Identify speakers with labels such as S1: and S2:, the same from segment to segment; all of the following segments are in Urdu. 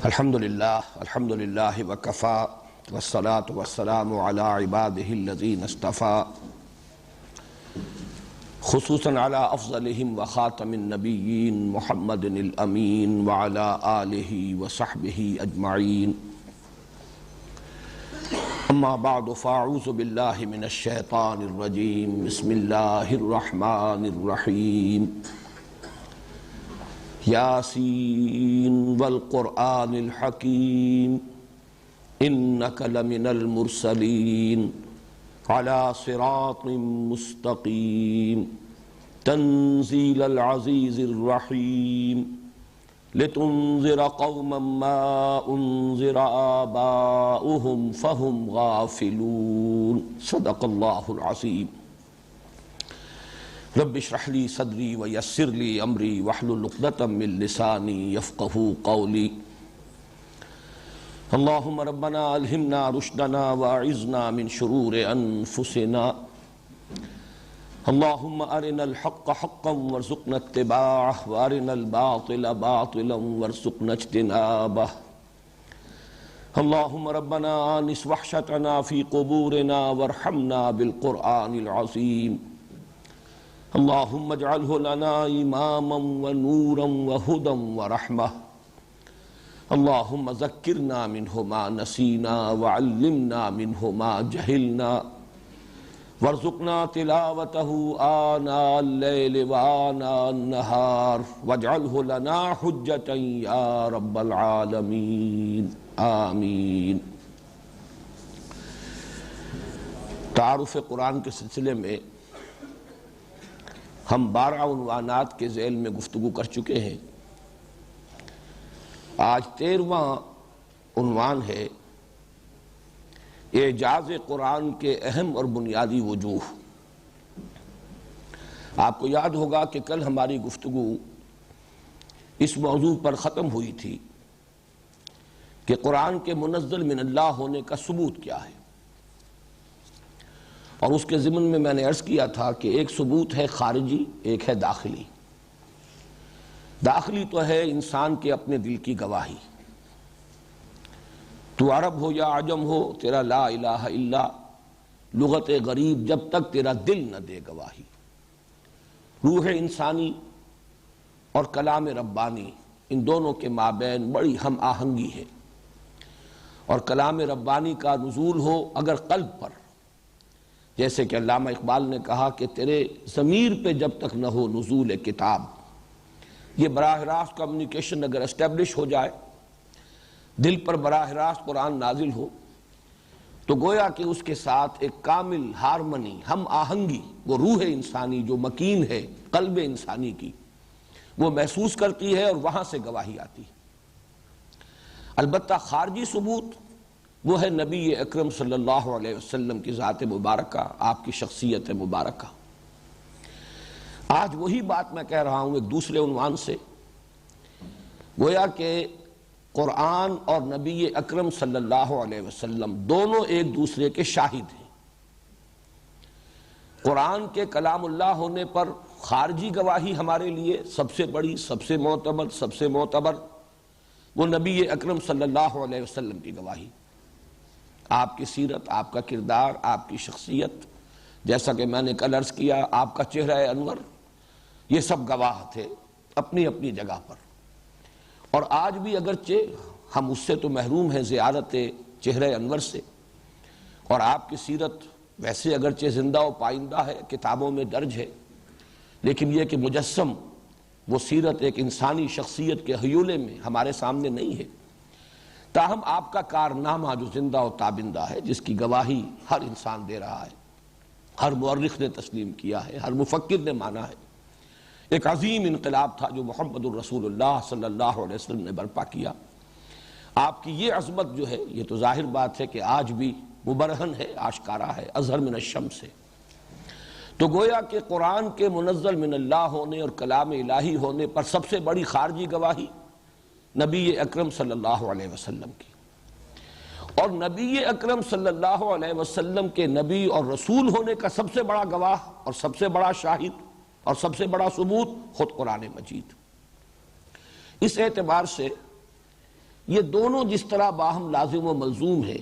S1: الحمدللہ وکفا والصلاة والسلام علی عباده الذین اصطفا خصوصاً علی افضلہم وخاتم النبیین محمد الامین وعلی آلہ وصحبہ اجمعین اما بعد فاعوذ باللہ من الشیطان الرجیم بسم اللہ الرحمن الرحیم یاسین والقرآن الحکیم انک لمن المرسلین علی صراط مستقیم تنزیل العزیز الرحیم لتنذر قوما ما انذر آباؤهم فهم غافلون صدق اللہ العظیم رب اشرح لی صدری ویسر لی امری واحلل عقدۃ من لسانی یفقہوا قولی اللہم ربنا الہمنا رشدنا واعذنا من شرور انفسنا اللہم ارنا الحق حقا وارزقنا اتباعہ وارنا الباطل باطلا وارزقنا اجتنابہ اللہم ربنا آنس وحشتنا فی قبورنا وارحمنا بالقرآن العظیم اللہم اجعلہ لنا اماما ونورا وہدا ورحمہ اللہم ذکرنا منہ ما نسینا وعلمنا منہ ما جہلنا وارزقنا تلاوتہ آناء اللیل وآناء النہار واجعلہ لنا حجتا یا رب العالمین آمین۔ تعارف قرآن کے سلسلے میں ہم 12 عنوانات کے ذیل میں گفتگو کر چکے ہیں۔ آج 13واں عنوان ہے اعجاز قرآن کے اہم اور بنیادی وجوہ۔ آپ کو یاد ہوگا کہ کل ہماری گفتگو اس موضوع پر ختم ہوئی تھی کہ قرآن کے منزل من اللہ ہونے کا ثبوت کیا ہے، اور اس کے ضمن میں نے عرض کیا تھا کہ ایک ثبوت ہے خارجی، ایک ہے داخلی۔ داخلی تو ہے انسان کے اپنے دل کی گواہی، تو عرب ہو یا عجم ہو، تیرا لا الہ الا لغت غریب جب تک تیرا دل نہ دے گواہی۔ روح انسانی اور کلام ربانی، ان دونوں کے مابین بڑی ہم آہنگی ہے، اور کلام ربانی کا نزول ہو اگر قلب پر، جیسے کہ علامہ اقبال نے کہا کہ تیرے ضمیر پہ جب تک نہ ہو نزول کتاب، یہ براہ راست کمیونیکیشن اگر اسٹیبلش ہو جائے، دل پر براہ راست قرآن نازل ہو، تو گویا کہ اس کے ساتھ ایک کامل ہارمنی، ہم آہنگی، وہ روح انسانی جو مکین ہے قلب انسانی کی، وہ محسوس کرتی ہے اور وہاں سے گواہی آتی ہے۔ البتہ خارجی ثبوت وہ ہے نبی اکرم صلی اللہ علیہ وسلم کی ذات مبارکہ، آپ کی شخصیت مبارکہ۔ آج وہی بات میں کہہ رہا ہوں ایک دوسرے عنوان سے، گویا کہ قرآن اور نبی اکرم صلی اللہ علیہ وسلم دونوں ایک دوسرے کے شاہد ہیں۔ قرآن کے کلام اللہ ہونے پر خارجی گواہی ہمارے لیے سب سے بڑی، سب سے معتبر وہ نبی اکرم صلی اللہ علیہ وسلم کی گواہی۔ آپ کی سیرت، آپ کا کردار، آپ کی شخصیت، جیسا کہ میں نے کل عرض کیا، آپ کا چہرہ انور، یہ سب گواہ تھے اپنی اپنی جگہ پر۔ اور آج بھی اگرچہ ہم اس سے تو محروم ہیں زیارت چہرہ انور سے، اور آپ کی سیرت ویسے اگرچہ زندہ و پائندہ ہے، کتابوں میں درج ہے، لیکن یہ کہ مجسم وہ سیرت ایک انسانی شخصیت کے حیولے میں ہمارے سامنے نہیں ہے۔ تاہم آپ کا کارنامہ جو زندہ و تابندہ ہے، جس کی گواہی ہر انسان دے رہا ہے، ہر مورخ نے تسلیم کیا ہے، ہر مفکر نے مانا ہے، ایک عظیم انقلاب تھا جو محمد الرسول اللہ صلی اللہ علیہ وسلم نے برپا کیا۔ آپ کی یہ عظمت جو ہے، یہ تو ظاہر بات ہے کہ آج بھی مبرہن ہے، آشکارا ہے، اظہر من الشمس ہے۔ تو گویا کہ قرآن کے منزل من اللہ ہونے اور کلام الہی ہونے پر سب سے بڑی خارجی گواہی نبی اکرم صلی اللہ علیہ وسلم کی، اور نبی اکرم صلی اللہ علیہ وسلم کے نبی اور رسول ہونے کا سب سے بڑا گواہ اور سب سے بڑا شاہد اور سب سے بڑا ثبوت خود قرآن مجید۔ اس اعتبار سے یہ دونوں جس طرح باہم لازم و ملزوم ہے،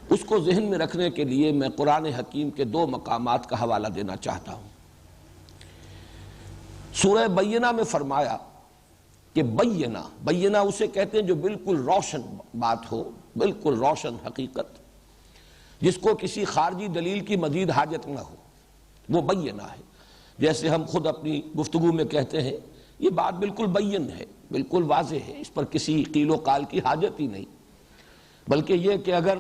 S1: اس کو ذہن میں رکھنے کے لیے میں قرآن حکیم کے دو مقامات کا حوالہ دینا چاہتا ہوں۔ سورہ بینہ میں فرمایا کہ بینہ اسے کہتے ہیں جو بالکل روشن بات ہو، بالکل روشن حقیقت، جس کو کسی خارجی دلیل کی مزید حاجت نہ ہو، وہ بینہ ہے۔ جیسے ہم خود اپنی گفتگو میں کہتے ہیں یہ بات بالکل بین ہے، بالکل واضح ہے، اس پر کسی قیل و قال کی حاجت ہی نہیں، بلکہ یہ کہ اگر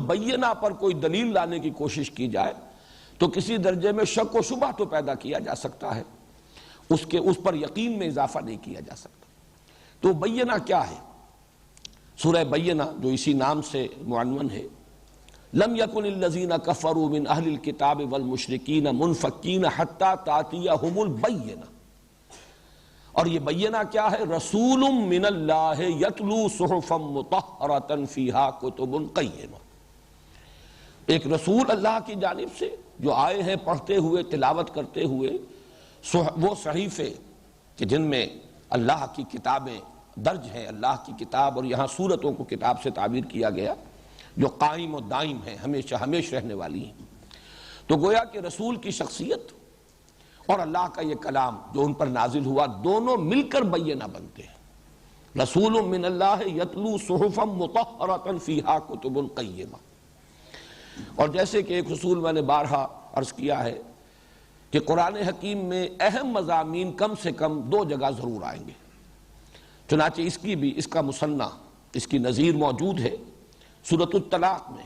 S1: بینہ پر کوئی دلیل لانے کی کوشش کی جائے تو کسی درجے میں شک و شبہ تو پیدا کیا جا سکتا ہے، اس پر یقین میں اضافہ نہیں کیا جا سکتا۔ تو بینہ کیا ہے؟ سورہ بینہ جو اسی نام سے معنون ہے، لم یکن الذین کفروا من اہل الکتاب والمشرکین منفکین حتی تأتیہم البینہ۔ اور یہ بینہ کیا ہے؟ رسول من اللہ یتلو صحفا مطہرۃ فیہا کتب قیمہ، ایک رسول اللہ کی جانب سے جو آئے ہیں پڑھتے ہوئے، تلاوت کرتے ہوئے وہ صحیفے کہ جن میں اللہ کی کتابیں درج ہیں، اللہ کی کتاب، اور یہاں سورتوں کو کتاب سے تعبیر کیا گیا، جو قائم و دائم ہیں، ہمیشہ ہمیشہ رہنے والی ہیں۔ تو گویا کہ رسول کی شخصیت اور اللہ کا یہ کلام جو ان پر نازل ہوا، دونوں مل کر بینہ بنتے ہیں۔ رسول من اللہ یتلو صحفا مطہرۃ فیہا کتب قیمہ۔ اور جیسے کہ ایک اصول میں نے بارہا عرض کیا ہے کہ قرآن حکیم میں اہم مضامین کم سے کم دو جگہ ضرور آئیں گے، چنانچہ اس کا مثنیٰ، اس کی نظیر موجود ہے سورۃ الطلاق میں۔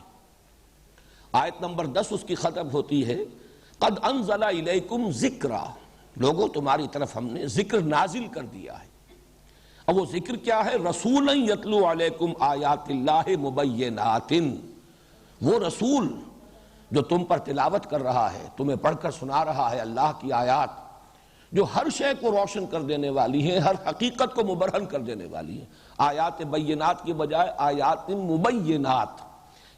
S1: آیت نمبر 10 اس کی ختم ہوتی ہے قد انزل الیکم ذکرا، لوگوں تمہاری طرف ہم نے ذکر نازل کر دیا ہے۔ اب وہ ذکر کیا ہے؟ رسولا یتلو علیکم آیات اللہ مبینات، وہ رسول جو تم پر تلاوت کر رہا ہے، تمہیں پڑھ کر سنا رہا ہے اللہ کی آیات، جو ہر شے کو روشن کر دینے والی ہیں، ہر حقیقت کو مبرہن کر دینے والی ہیں۔ آیات بینات کی بجائے آیات مبینات،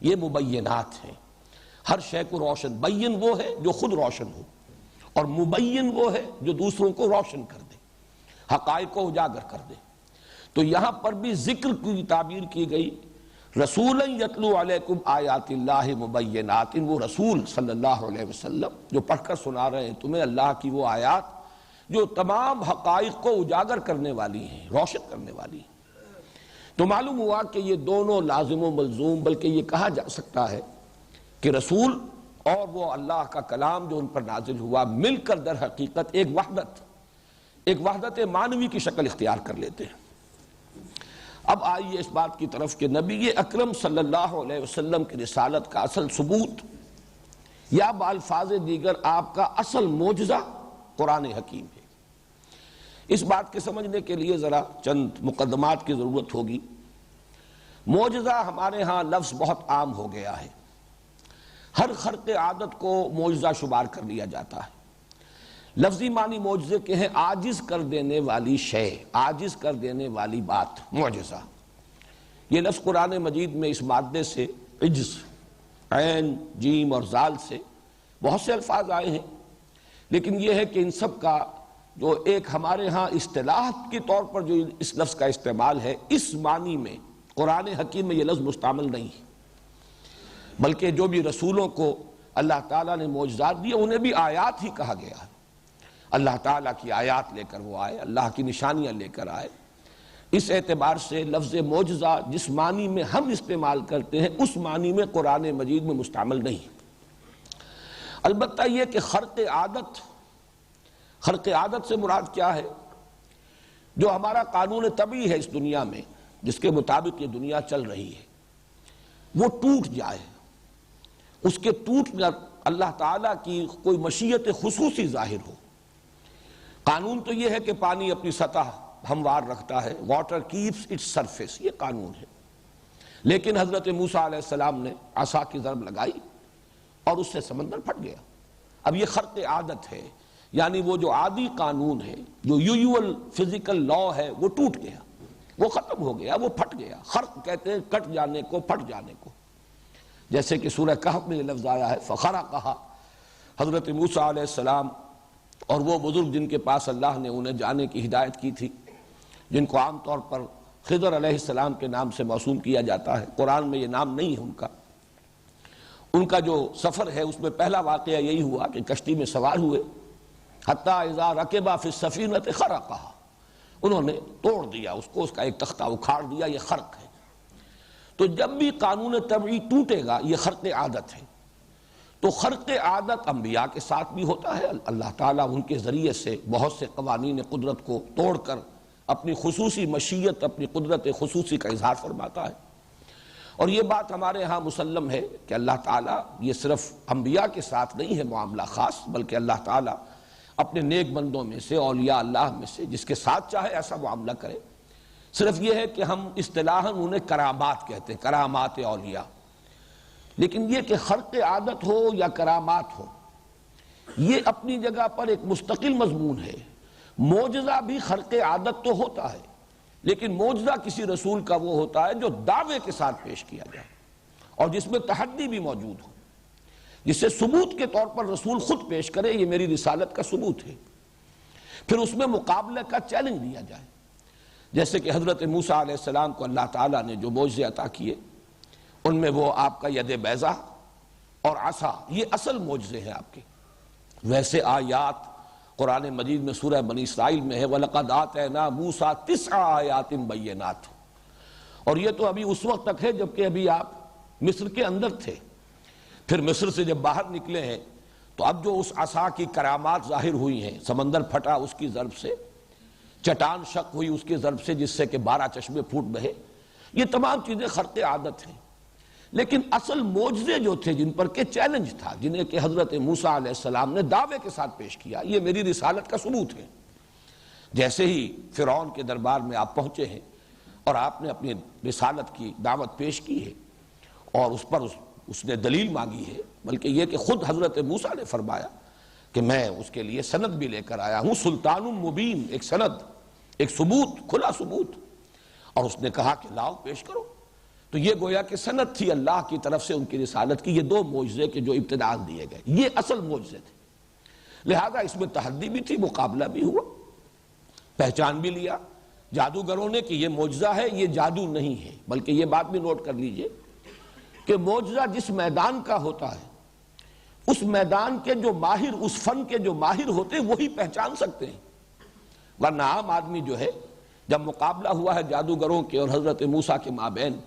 S1: یہ مبینات ہیں، ہر شے کو روشن۔ بین وہ ہے جو خود روشن ہو، اور مبین وہ ہے جو دوسروں کو روشن کر دے، حقائق کو اجاگر کر دے۔ تو یہاں پر بھی ذکر کی تعبیر کی گئی، رسولا یتلو علیکم آیات اللہ مبینات، وہ رسول صلی اللہ علیہ وسلم جو پڑھ کر سنا رہے ہیں تمہیں اللہ کی وہ آیات جو تمام حقائق کو اجاگر کرنے والی ہیں، روشن کرنے والی ہیں۔ تو معلوم ہوا کہ یہ دونوں لازم و ملزوم، بلکہ یہ کہا جا سکتا ہے کہ رسول اور وہ اللہ کا کلام جو ان پر نازل ہوا مل کر در حقیقت ایک وحدت معنوی کی شکل اختیار کر لیتے ہیں۔ اب آئیے اس بات کی طرف کہ نبی اکرم صلی اللہ علیہ وسلم کی رسالت کا اصل ثبوت، یا بالفاظ دیگر آپ کا اصل معجزہ قرآن حکیم ہے۔ اس بات کے سمجھنے کے لیے ذرا چند مقدمات کی ضرورت ہوگی۔ معجزہ ہمارے ہاں لفظ بہت عام ہو گیا ہے، ہر خرق عادت کو معجزہ شمار کر لیا جاتا ہے۔ لفظی معنی معجزے کے ہیں عاجز کر دینے والی شے، عاجز کر دینے والی بات، معجزہ۔ یہ لفظ قرآن مجید میں اس مادے سے، عجز، عین، جیم اور زال سے بہت سے الفاظ آئے ہیں، لیکن یہ ہے کہ ان سب کا جو ایک ہمارے ہاں اصطلاح کے طور پر جو اس لفظ کا استعمال ہے، اس معنی میں قرآن حکیم میں یہ لفظ مستعمل نہیں ہے، بلکہ جو بھی رسولوں کو اللہ تعالیٰ نے معجزات دیے انہیں بھی آیات ہی کہا گیا ہے۔ اللہ تعالیٰ کی آیات لے کر وہ آئے، اللہ کی نشانیاں لے کر آئے۔ اس اعتبار سے لفظ معجزہ جس معنی میں ہم استعمال کرتے ہیں اس معنی میں قرآن مجید میں مستعمل نہیں۔ البتہ یہ کہ خرق عادت سے مراد کیا ہے؟ جو ہمارا قانون طبعی ہے اس دنیا میں، جس کے مطابق یہ دنیا چل رہی ہے، وہ ٹوٹ جائے، اس کے ٹوٹ کر اللہ تعالیٰ کی کوئی مشیت خصوصی ظاہر ہو۔ قانون تو یہ ہے کہ پانی اپنی سطح ہموار رکھتا ہے، واٹر کیپس اٹس سرفیس، یہ قانون ہے۔ لیکن حضرت موسیٰ علیہ السلام نے عصا کی ضرب لگائی اور اس سے سمندر پھٹ گیا۔ اب یہ خرق عادت ہے، یعنی وہ جو عادی قانون ہے، جو یوزول فزیکل لا ہے، وہ ٹوٹ گیا، وہ ختم ہو گیا، وہ پھٹ گیا۔ خرق کہتے ہیں کٹ جانے کو، پھٹ جانے کو۔ جیسے کہ سورہ کہف میں یہ لفظ آیا ہے فخرقھا، حضرت موسیٰ علیہ السلام اور وہ بزرگ جن کے پاس اللہ نے انہیں جانے کی ہدایت کی تھی، جن کو عام طور پر خضر علیہ السلام کے نام سے موسوم کیا جاتا ہے، قرآن میں یہ نام نہیں ہے ان کا جو سفر ہے اس میں پہلا واقعہ یہی ہوا کہ کشتی میں سوار ہوئے، حتی اذا رکبا فی السفینۃ خرقھا، انہوں نے توڑ دیا اس کو، اس کا ایک تختہ اکھاڑ دیا، یہ خرق ہے۔ تو جب بھی قانون طبعی ٹوٹے گا یہ خرق عادت ہے، تو خرق عادت انبیاء کے ساتھ بھی ہوتا ہے، اللہ تعالیٰ ان کے ذریعے سے بہت سے قوانین قدرت کو توڑ کر اپنی خصوصی مشیت، اپنی قدرت خصوصی کا اظہار فرماتا ہے۔ اور یہ بات ہمارے ہاں مسلم ہے کہ اللہ تعالیٰ یہ صرف انبیاء کے ساتھ نہیں ہے معاملہ خاص، بلکہ اللہ تعالیٰ اپنے نیک بندوں میں سے، اولیاء اللہ میں سے جس کے ساتھ چاہے ایسا معاملہ کرے۔ صرف یہ ہے کہ ہم اصطلاحاً انہیں کرامات کہتے ہیں، کرامات اولیاء، لیکن یہ کہ خرق عادت ہو یا کرامات ہو، یہ اپنی جگہ پر ایک مستقل مضمون ہے۔ معجزہ بھی خرق عادت تو ہوتا ہے، لیکن معجزہ کسی رسول کا وہ ہوتا ہے جو دعوے کے ساتھ پیش کیا جائے اور جس میں تحدی بھی موجود ہو، جسے ثبوت کے طور پر رسول خود پیش کرے یہ میری رسالت کا ثبوت ہے، پھر اس میں مقابلے کا چیلنج دیا جائے۔ جیسے کہ حضرت موسیٰ علیہ السلام کو اللہ تعالیٰ نے جو معجزے عطا کیے ان میں وہ آپ کا ید بیضا اور عصا، یہ اصل معجزے ہیں آپ کے۔ ویسے آیات قرآن مجید میں سورہ بنی اسرائیل میں ہے وَلَقَدْ آتَيْنَا مُوسَىٰ 9 آیات بینات، اور یہ تو ابھی اس وقت تک ہے جبکہ ابھی آپ مصر کے اندر تھے، پھر مصر سے جب باہر نکلے ہیں تو اب جو اس عصا کی کرامات ظاہر ہوئی ہیں، سمندر پھٹا اس کی ضرب سے، چٹان شق ہوئی اس کی ضرب سے جس سے کہ 12 چشمے پھوٹ بہے، یہ تمام چیزیں خرق عادت ہیں۔ لیکن اصل معجزے جو تھے جن پر کہ چیلنج تھا، جنہیں کہ حضرت موسیٰ علیہ السلام نے دعوے کے ساتھ پیش کیا، یہ میری رسالت کا ثبوت ہے۔ جیسے ہی فرعون کے دربار میں آپ پہنچے ہیں اور آپ نے اپنی رسالت کی دعوت پیش کی ہے اور اس پر اس نے دلیل مانگی ہے، بلکہ یہ کہ خود حضرت موسیٰ نے فرمایا کہ میں اس کے لیے سند بھی لے کر آیا ہوں، سلطان مبین، ایک سند، ایک ثبوت، کھلا ثبوت، اور اس نے کہا کہ لاؤ پیش کرو۔ تو یہ گویا کہ سند تھی اللہ کی طرف سے ان کی رسالت کی، یہ 2 معجزے کے جو ابتداء دیے گئے، یہ اصل معجزے تھے۔ لہذا اس میں تحدی بھی تھی، مقابلہ بھی ہوا، پہچان بھی لیا جادوگروں نے کہ یہ معجزہ ہے، یہ جادو نہیں ہے۔ بلکہ یہ بات بھی نوٹ کر لیجئے کہ معجزہ جس میدان کا ہوتا ہے اس میدان کے جو ماہر، اس فن کے جو ماہر ہوتے ہیں وہی پہچان سکتے ہیں، ورنہ عام آدمی جو ہے، جب مقابلہ ہوا ہے جادوگروں کے اور حضرت موسیٰ کے مابین،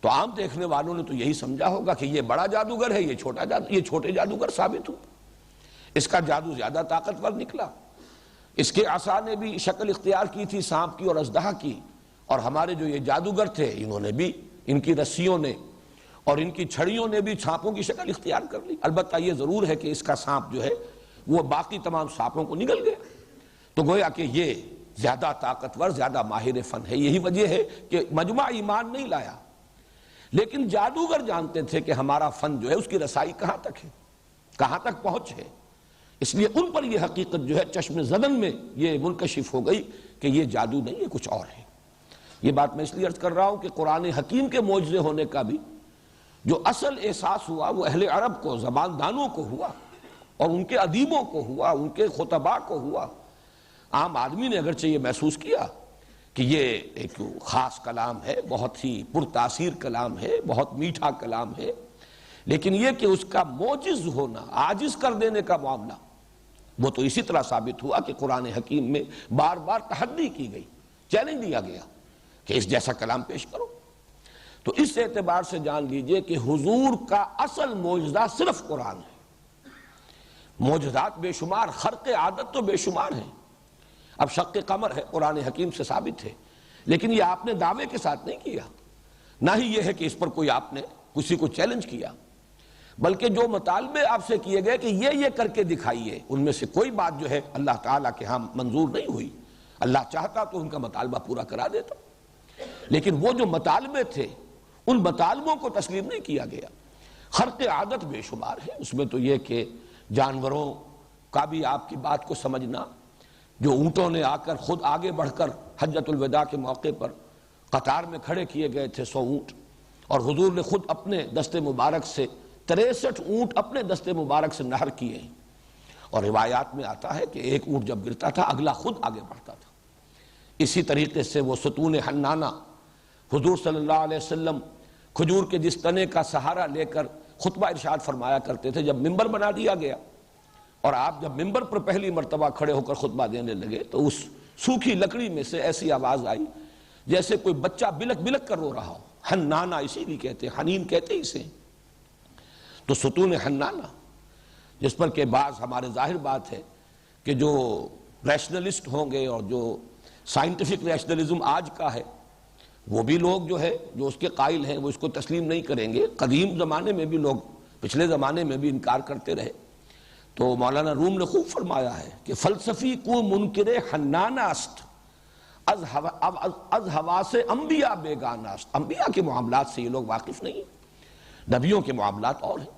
S1: تو عام دیکھنے والوں نے تو یہی سمجھا ہوگا کہ یہ بڑا جادوگر ہے، یہ چھوٹے جادوگر ثابت ہو، اس کا جادو زیادہ طاقتور نکلا، اس کے عصا نے بھی شکل اختیار کی تھی سانپ کی اور اژدہا کی، اور ہمارے جو یہ جادوگر تھے انہوں نے بھی، ان کی رسیوں نے اور ان کی چھڑیوں نے بھی سانپوں کی شکل اختیار کر لی۔ البتہ یہ ضرور ہے کہ اس کا سانپ جو ہے وہ باقی تمام سانپوں کو نگل گیا، تو گویا کہ یہ زیادہ طاقتور، زیادہ ماہر فن ہے۔ یہی وجہ ہے کہ مجمع ایمان نہیں لایا، لیکن جادوگر جانتے تھے کہ ہمارا فن جو ہے اس کی رسائی کہاں تک ہے، کہاں تک پہنچ ہے، اس لیے ان پر یہ حقیقت جو ہے چشم زدن میں یہ منکشف ہو گئی کہ یہ جادو نہیں ہے، کچھ اور ہے۔ یہ بات میں اس لیے عرض کر رہا ہوں کہ قرآن حکیم کے معجزے ہونے کا بھی جو اصل احساس ہوا وہ اہل عرب کو، زبان دانوں کو ہوا، اور ان کے ادیبوں کو ہوا، ان کے خطباء کو ہوا۔ عام آدمی نے اگرچہ یہ محسوس کیا کہ یہ ایک خاص کلام ہے، بہت ہی پرتاثیر کلام ہے، بہت میٹھا کلام ہے، لیکن یہ کہ اس کا معجز ہونا، عاجز کر دینے کا معاملہ، وہ تو اسی طرح ثابت ہوا کہ قرآن حکیم میں بار بار تحدی کی گئی، چیلنج دیا گیا کہ اس جیسا کلام پیش کرو۔ تو اس اعتبار سے جان لیجئے کہ حضور کا اصل معجزہ صرف قرآن ہے۔ معجزات بے شمار، خرق عادت تو بے شمار ہیں۔ اب شق قمر ہے، قرآن حکیم سے ثابت ہے، لیکن یہ آپ نے دعوے کے ساتھ نہیں کیا، نہ ہی یہ ہے کہ اس پر کوئی آپ نے کسی کو چیلنج کیا، بلکہ جو مطالبے آپ سے کیے گئے کہ یہ کر کے دکھائیے، ان میں سے کوئی بات جو ہے اللہ تعالیٰ کے ہاں منظور نہیں ہوئی۔ اللہ چاہتا تو ان کا مطالبہ پورا کرا دیتا، لیکن وہ جو مطالبے تھے ان مطالبوں کو تسلیم نہیں کیا گیا۔ خرق عادت بے شمار ہے، اس میں تو یہ کہ جانوروں کا بھی آپ کی بات کو سمجھنا، جو اونٹوں نے آ کر خود آگے بڑھ کر حجۃ الوداع کے موقع پر قطار میں کھڑے کیے گئے تھے 100 اونٹ، اور حضور نے خود اپنے دست مبارک سے 63 اونٹ اپنے دست مبارک سے نہر کیے ہیں، اور روایات میں آتا ہے کہ ایک اونٹ جب گرتا تھا اگلا خود آگے بڑھتا تھا۔ اسی طریقے سے وہ ستون حنانہ حضور صلی اللہ علیہ وسلم کھجور کے جس تنے کا سہارا لے کر خطبہ ارشاد فرمایا کرتے تھے، جب ممبر بنا دیا گیا اور آپ جب ممبر پر پہلی مرتبہ کھڑے ہو کر خطبہ دینے لگے تو اس سوکھی لکڑی میں سے ایسی آواز آئی جیسے کوئی بچہ بلک بلک کر رو رہا ہو۔ حنانہ اسی بھی کہتے ہیں، حنین کہتے اسے۔ تو ستون حنانہ، جس پر کہ بعض ہمارے ظاہر بات ہے کہ جو ریشنلسٹ ہوں گے اور جو سائنٹیفک ریشنلزم آج کا ہے، وہ بھی لوگ جو ہے جو اس کے قائل ہیں وہ اس کو تسلیم نہیں کریں گے۔ قدیم زمانے میں بھی لوگ، پچھلے زمانے میں بھی انکار کرتے رہے۔ تو مولانا روم نے خوب فرمایا ہے کہ فلسفی کو منکر حنانہ است، از حواس انبیاء بیگانہ است۔ انبیاء کے معاملات سے یہ لوگ واقف نہیں ہیں، نبیوں کے معاملات اور ہیں۔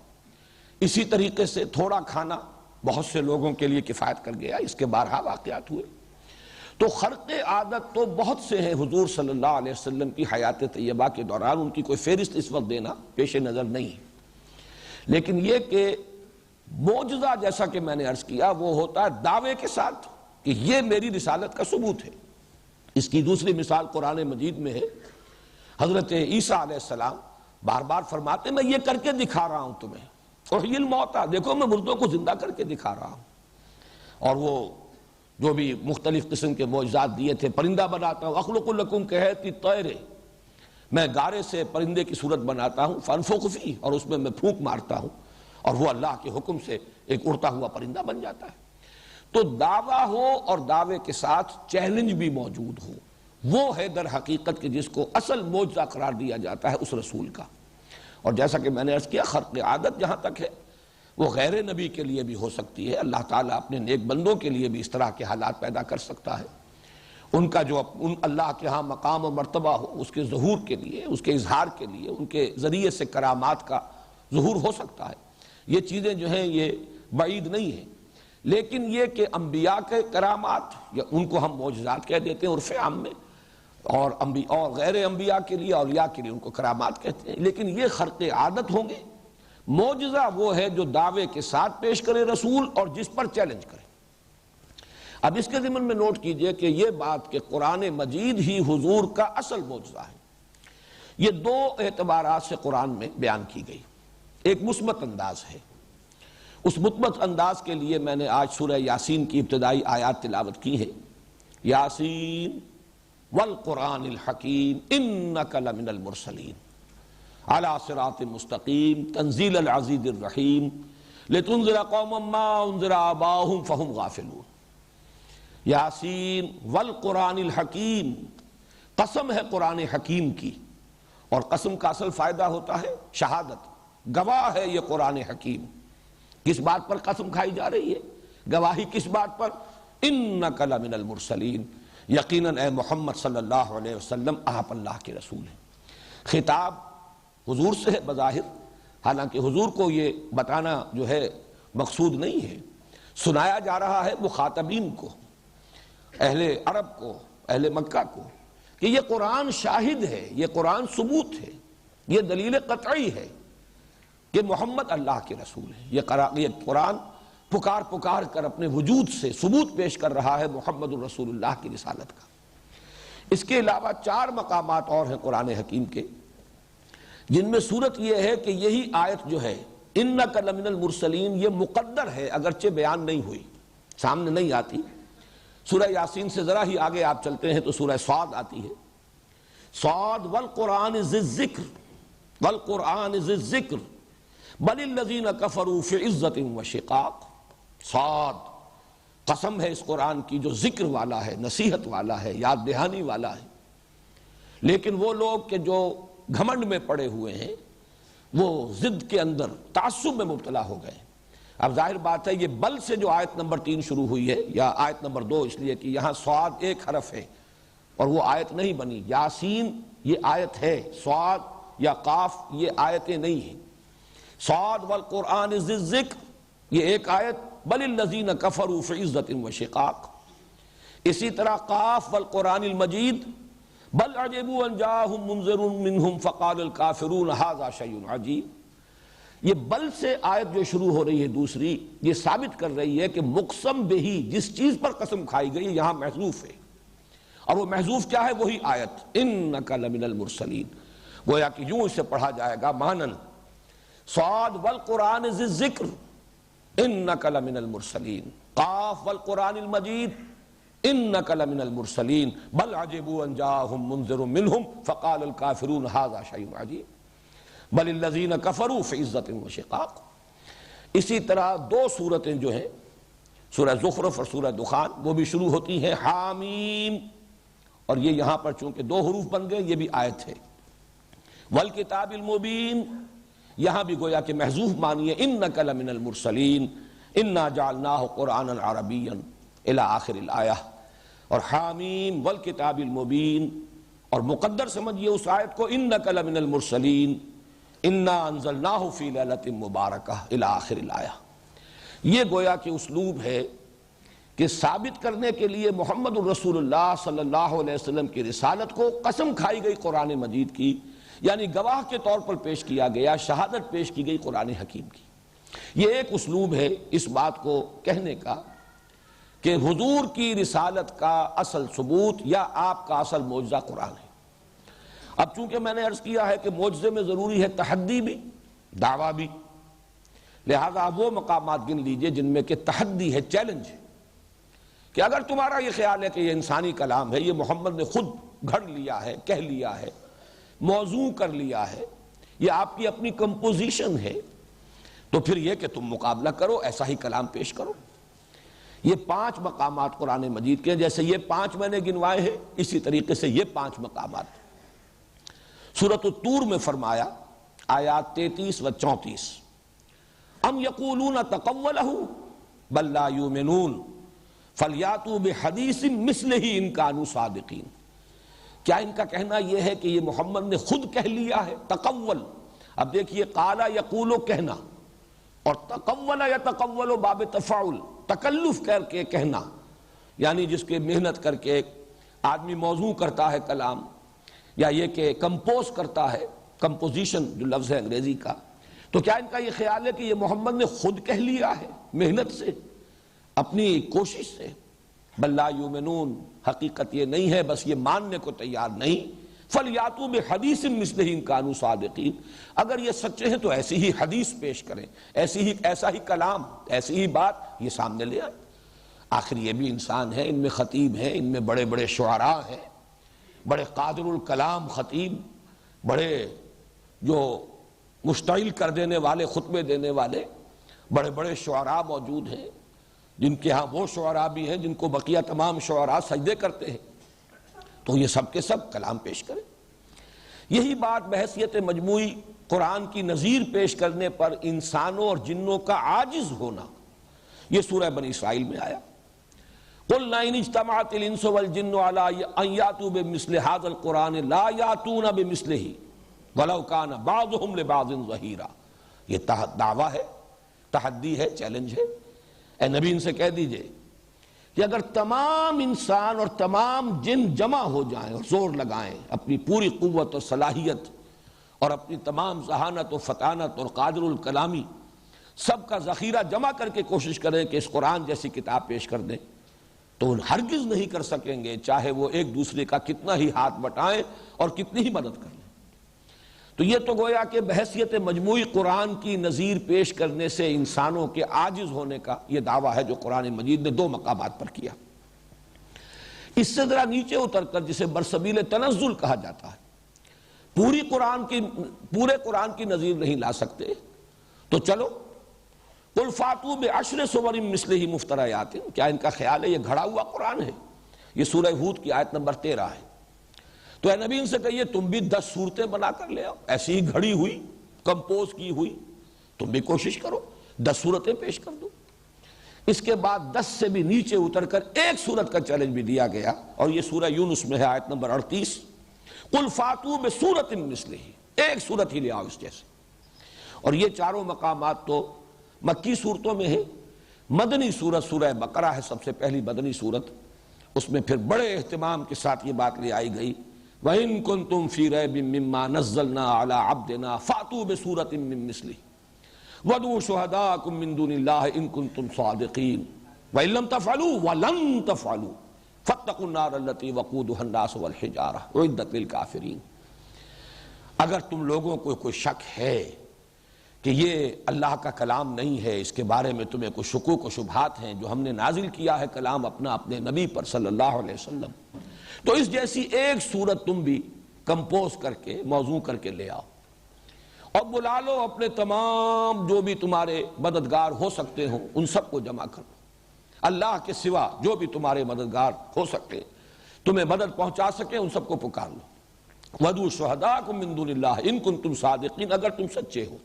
S1: اسی طریقے سے تھوڑا کھانا بہت سے لوگوں کے لیے کفایت کر گیا، اس کے بارہا واقعات ہوئے۔ تو خرق عادت تو بہت سے ہیں حضور صلی اللہ علیہ وسلم کی حیات طیبہ کے دوران، ان کی کوئی فہرست اس وقت دینا پیش نظر نہیں ہے۔ لیکن یہ کہ معجزہ جیسا کہ میں نے عرض کیا وہ ہوتا ہے دعوے کے ساتھ کہ یہ میری رسالت کا ثبوت ہے۔ اس کی دوسری مثال قرآن مجید میں ہے۔ حضرت عیسیٰ علیہ السلام بار بار فرماتے میں یہ کر کے دکھا رہا ہوں تمہیں، احیی الموتیٰ، دیکھو میں مردوں کو زندہ کر کے دکھا رہا ہوں۔ اور وہ جو بھی مختلف قسم کے معجزات دیے تھے، پرندہ بناتا ہوں، اخلق لکم کہتی طیر، میں گارے سے پرندے کی صورت بناتا ہوں، فانفخ فیہ، اور اس میں پھونک مارتا ہوں اور وہ اللہ کے حکم سے ایک اڑتا ہوا پرندہ بن جاتا ہے۔ تو دعویٰ ہو اور دعوے کے ساتھ چیلنج بھی موجود ہو، وہ ہے در حقیقت کہ جس کو اصل معجزہ قرار دیا جاتا ہے اس رسول کا۔ اور جیسا کہ میں نے عرض کیا، خرق عادت جہاں تک ہے وہ غیر نبی کے لیے بھی ہو سکتی ہے۔ اللہ تعالیٰ اپنے نیک بندوں کے لیے بھی اس طرح کے حالات پیدا کر سکتا ہے۔ ان کا جو اللہ کے ہاں مقام و مرتبہ ہو، اس کے ظہور کے لیے، اس کے اظہار کے لیے، ان کے ذریعے سے کرامات کا ظہور ہو سکتا ہے۔ یہ چیزیں جو ہیں یہ بعید نہیں ہیں۔ لیکن یہ کہ انبیاء کے کرامات، یا ان کو ہم معجزات کہہ دیتے ہیں عرف عام میں، اور غیر انبیاء کے لیے، اولیاء کے لیے ان کو کرامات کہتے ہیں۔ لیکن یہ خرق عادت ہوں گے۔ معجزہ وہ ہے جو دعوے کے ساتھ پیش کرے رسول اور جس پر چیلنج کرے۔ اب اس کے ضمن میں نوٹ کیجئے کہ یہ بات کہ قرآن مجید ہی حضور کا اصل معجزہ ہے، یہ دو اعتبارات سے قرآن میں بیان کی گئی۔ ایک مثبت انداز ہے، اس مثبت انداز کے لیے میں نے آج سورہ یاسین کی ابتدائی آیات تلاوت کی ہے۔ یاسین والقرآن الحکیم انک لمن المرسلین علی صراط مستقیم تنزیل العزیز الرحیم لتنذر قوما ما انذر آباؤہم فہم غافلون۔ یاسین والقرآن الحکیم، قسم ہے قرآن حکیم کی، اور قسم کا اصل فائدہ ہوتا ہے شہادت، گواہ ہے یہ قرآن حکیم۔ کس بات پر قسم کھائی جا رہی ہے؟ گواہی کس بات پر؟ انک لمن المرسلین، یقیناً اے محمد صلی اللہ علیہ وسلم آپ اللہ کے رسول ہیں۔ خطاب حضور سے ہے بظاہر، حالانکہ حضور کو یہ بتانا جو ہے مقصود نہیں ہے، سنایا جا رہا ہے مخاطبین کو، اہل عرب کو، اہل مکہ کو، کہ یہ قرآن شاہد ہے، یہ قرآن ثبوت ہے، یہ دلیل قطعی ہے کہ محمد اللہ کے رسول ہے۔ یہ قرآن پکار پکار کر اپنے وجود سے ثبوت پیش کر رہا ہے محمد الرسول اللہ کی رسالت کا۔ اس کے علاوہ 4 مقامات اور ہیں قرآن حکیم کے جن میں صورت یہ ہے کہ یہی آیت جو ہے انک لمن المرسلین، یہ مقدر ہے، اگرچہ بیان نہیں ہوئی، سامنے نہیں آتی۔ سورہ یاسین سے ذرا ہی آگے آپ چلتے ہیں تو سورہ صاد آتی ہے۔ صاد والقرآن ذی الذکر، والقرآن ذی الذکر بل الذین کفروا فی عزت وشقاق۔ صاد، قسم ہے اس قرآن کی جو ذکر والا ہے، نصیحت والا ہے، یاد دہانی والا ہے، لیکن وہ لوگ کہ جو گھمنڈ میں پڑے ہوئے ہیں، وہ ضد کے اندر تعصب میں مبتلا ہو گئے۔ اب ظاہر بات ہے یہ بل سے جو آیت نمبر 3 شروع ہوئی ہے، یا آیت نمبر 2 اس لیے کہ یہاں صاد ایک حرف ہے اور وہ آیت نہیں بنی۔ یاسین یہ آیت ہے، صاد یا قاف یہ آیتیں نہیں ہیں۔ صاد والقرآن ذی الذکر یہ ایک آیت، بل الذین کفروا فی عزت وشقاق۔ اسی طرح قاف والقرآن المجید بل عجبوا ان جاءہم منذر منہم فقال الکافرون ھذا شیء عجیب۔ یہ بل سے آیت جو شروع ہو رہی ہے دوسری، یہ ثابت کر رہی ہے کہ مقسم بہی، جس چیز پر قسم کھائی گئی یہاں محذوف ہے، اور وہ محذوف کیا ہے؟ وہی آیت انک لمن المرسلین. گویا کہ یوں اسے پڑھا جائے گا مانن صاد والقرآن ذی الذکر انک لمن المرسلین، قاف والقرآن المجید انک لمن المرسلین، بل عجبوا ان جاءہم منذر منہم فقال الکافرون ھذا شیء عجیب بل الذین کفروا فی عزۃ وشقاق. اسی طرح دو صورتیں جو ہیں سورہ زخرف اور سورہ دخان وہ بھی شروع ہوتی ہیں حامیم، اور یہ یہاں پر چونکہ دو حروف بن گئے یہ بھی آیت ہے. والکتاب المبین یہاں بھی گویا کہ محذوف مانی ہے انک لمن المرسلین انا جعلناہ قرآنا عربیا الی آخر الآیہ. اور حامیم والکتاب المبین، اور مقدر سمجھیے اس آیت کو انک لمن المرسلین انا انزلناہ فی لیلۃ مبارکہ الی آخر الآیہ. یہ گویا کہ اسلوب ہے کہ ثابت کرنے کے لیے محمد الرسول اللہ صلی اللہ علیہ وسلم کی رسالت کو قسم کھائی گئی قرآن مجید کی، یعنی گواہ کے طور پر پیش کیا گیا، شہادت پیش کی گئی قرآن حکیم کی. یہ ایک اسلوب ہے اس بات کو کہنے کا کہ حضور کی رسالت کا اصل ثبوت یا آپ کا اصل معجزہ قرآن ہے. اب چونکہ میں نے عرض کیا ہے کہ معجزے میں ضروری ہے تحدی بھی، دعویٰ بھی، لہذا وہ مقامات گن لیجئے جن میں کہ تحدی ہے، چیلنج ہے، کہ اگر تمہارا یہ خیال ہے کہ یہ انسانی کلام ہے، یہ محمد نے خود گھڑ لیا ہے، کہہ لیا ہے، موضوع کر لیا ہے، یہ آپ کی اپنی کمپوزیشن ہے، تو پھر یہ کہ تم مقابلہ کرو، ایسا ہی کلام پیش کرو. یہ 5 مقامات قرآن مجید کے، جیسے یہ 5 میں نے گنوائے ہیں اسی طریقے سے یہ 5 مقامات. سورۃ الطور میں فرمایا آیات 33 و 34 ام یقولون تقولہ بل لا یؤمنون فلیاتوا بحدیث مثلہ ان کانوا صادقین. کیا ان کا کہنا یہ ہے کہ یہ محمد نے خود کہہ لیا ہے؟ تقول، اب دیکھیے قال یقول کہنا، اور تقول یتقول باب تفاعل، تکلف کر کے کہنا، یعنی جس کے محنت کر کے آدمی موضوع کرتا ہے کلام، یا یہ کہ کمپوز کرتا ہے، کمپوزیشن جو لفظ ہے انگریزی کا. تو کیا ان کا یہ خیال ہے کہ یہ محمد نے خود کہہ لیا ہے محنت سے، اپنی کوشش سے؟ بل لا یؤمنون، حقیقت یہ نہیں ہے، بس یہ ماننے کو تیار نہیں. فلیاتوا بحدیث مثلہ ان کانوا صادقین، اگر یہ سچے ہیں تو ایسی ہی حدیث پیش کریں، ایسا ہی کلام، ایسی ہی بات یہ سامنے لے آئیں. آخر یہ بھی انسان ہے، ان میں خطیب ہیں، ان میں بڑے بڑے شعراء ہیں، بڑے قادر الکلام خطیب، بڑے جو مشتعل کر دینے والے، خطبے دینے والے بڑے بڑے شعراء موجود ہیں، جن کے ہاں وہ شعراء بھی ہیں جن کو بقیہ تمام شعراء سجدے کرتے ہیں. تو یہ سب کے سب کلام پیش کریں. یہی بات بحیثیت مجموعی قرآن کی نظیر پیش کرنے پر انسانوں اور جنوں کا عاجز ہونا، یہ سورہ بنی اسرائیل میں آیا. قُلْ لَئِنِ اجْتَمَعَتِ الْإِنسُ وَالْجِنُّ عَلَىٰ أَن يَأْتُوا بِمِثْلِ هَٰذَا الْقُرْآنِ لَا يَأْتُونَ بِمِثْلِهِ وَلَوْ كَانَ بَعْضُهُمْ لِبَعْضٍ ظَهِيرًا. یہ دعویٰ ہے، تحدی ہے، چیلنج ہے. اے نبی ان سے کہہ دیجئے کہ اگر تمام انسان اور تمام جن جمع ہو جائیں اور زور لگائیں، اپنی پوری قوت اور صلاحیت اور اپنی تمام ذہانت و فطانت اور قادر الکلامی سب کا ذخیرہ جمع کر کے کوشش کریں کہ اس قرآن جیسی کتاب پیش کر دیں، تو ہرگز نہیں کر سکیں گے، چاہے وہ ایک دوسرے کا کتنا ہی ہاتھ بٹائیں اور کتنی ہی مدد کر لیں. تو یہ تو گویا کہ بحیثیت مجموعی قرآن کی نظیر پیش کرنے سے انسانوں کے عاجز ہونے کا یہ دعویٰ ہے جو قرآن مجید نے 2 مقامات پر کیا. اس سے ذرا نیچے اتر کر جسے برسبیل تنزل کہا جاتا ہے، پورے قرآن کی نظیر نہیں لا سکتے، تو چلو قُلْ فَاتُوا بِعَشْرِ سُوَرٍ مِثْلِهِ مُفْتَرَيَاتٍ. کیا ان کا خیال ہے یہ گھڑا ہوا قرآن ہے؟ یہ سورہ ہود کی آیت نمبر 13 ہے. تو اے نبی ان سے کہیے تم بھی 10 صورتیں بنا کر لے آؤ، ایسی ہی گھڑی ہوئی، کمپوز کی ہوئی، تم بھی کوشش کرو 10 صورتیں پیش کر دو. اس کے بعد 10 سے بھی نیچے اتر کر ایک صورت کا چیلنج بھی دیا گیا، اور یہ سورہ یونس میں ہے آیت نمبر 38 قُلْ فَاتُوا بِسُورَةٍ مِثْلِهِ، ایک صورت ہی لے آؤ اس جیسے. اور یہ چاروں مقامات تو مکی صورتوں میں ہیں. مدنی صورت سورہ بقرہ ہے، سب سے پہلی مدنی صورت، اس میں پھر بڑے اہتمام کے ساتھ یہ بات لے آئی گئی وَإِن كُنتُمْ فِي رَيْبٍ مِّمَّا نَزَّلْنَا عَلَىٰ عَبْدِنَا فَأْتُوا بِسُورَةٍ مِّن مِّثْلِهِ وَادْعُوا شُهَدَاءَكُم مِّن دُونِ اللَّهِ إِن كُنتُمْ صَادِقِينَ وَإِن لَّمْ تَفْعَلُوا وَلَن تَفْعَلُوا فاتقوا النار التي وقودها الناس والحجارة اعدت للكافرین۔ اگر تم لوگوں کو کوئی شک ہے کہ یہ اللہ کا کلام نہیں ہے، اس کے بارے میں تمہیں کوئی شکوک و شبہات ہیں، جو ہم نے نازل کیا ہے کلام اپنے نبی پر صلی اللہ علیہ وسلم، تو اس جیسی ایک صورت تم بھی کمپوز کر کے موضوع کر کے لے آؤ اور بلا لو اپنے تمام جو بھی تمہارے مددگار ہو سکتے ہوں، ان سب کو جمع کرو۔ اللہ کے سوا جو بھی تمہارے مددگار ہو سکتے، تمہیں مدد پہنچا سکے، ان سب کو پکار لو۔ وَدُوا شُهَدَاءَكُم مِّن دُونِ اللَّهِ إِن كُنتُمْ صَادِقِينَ، اگر تم سچے ہو۔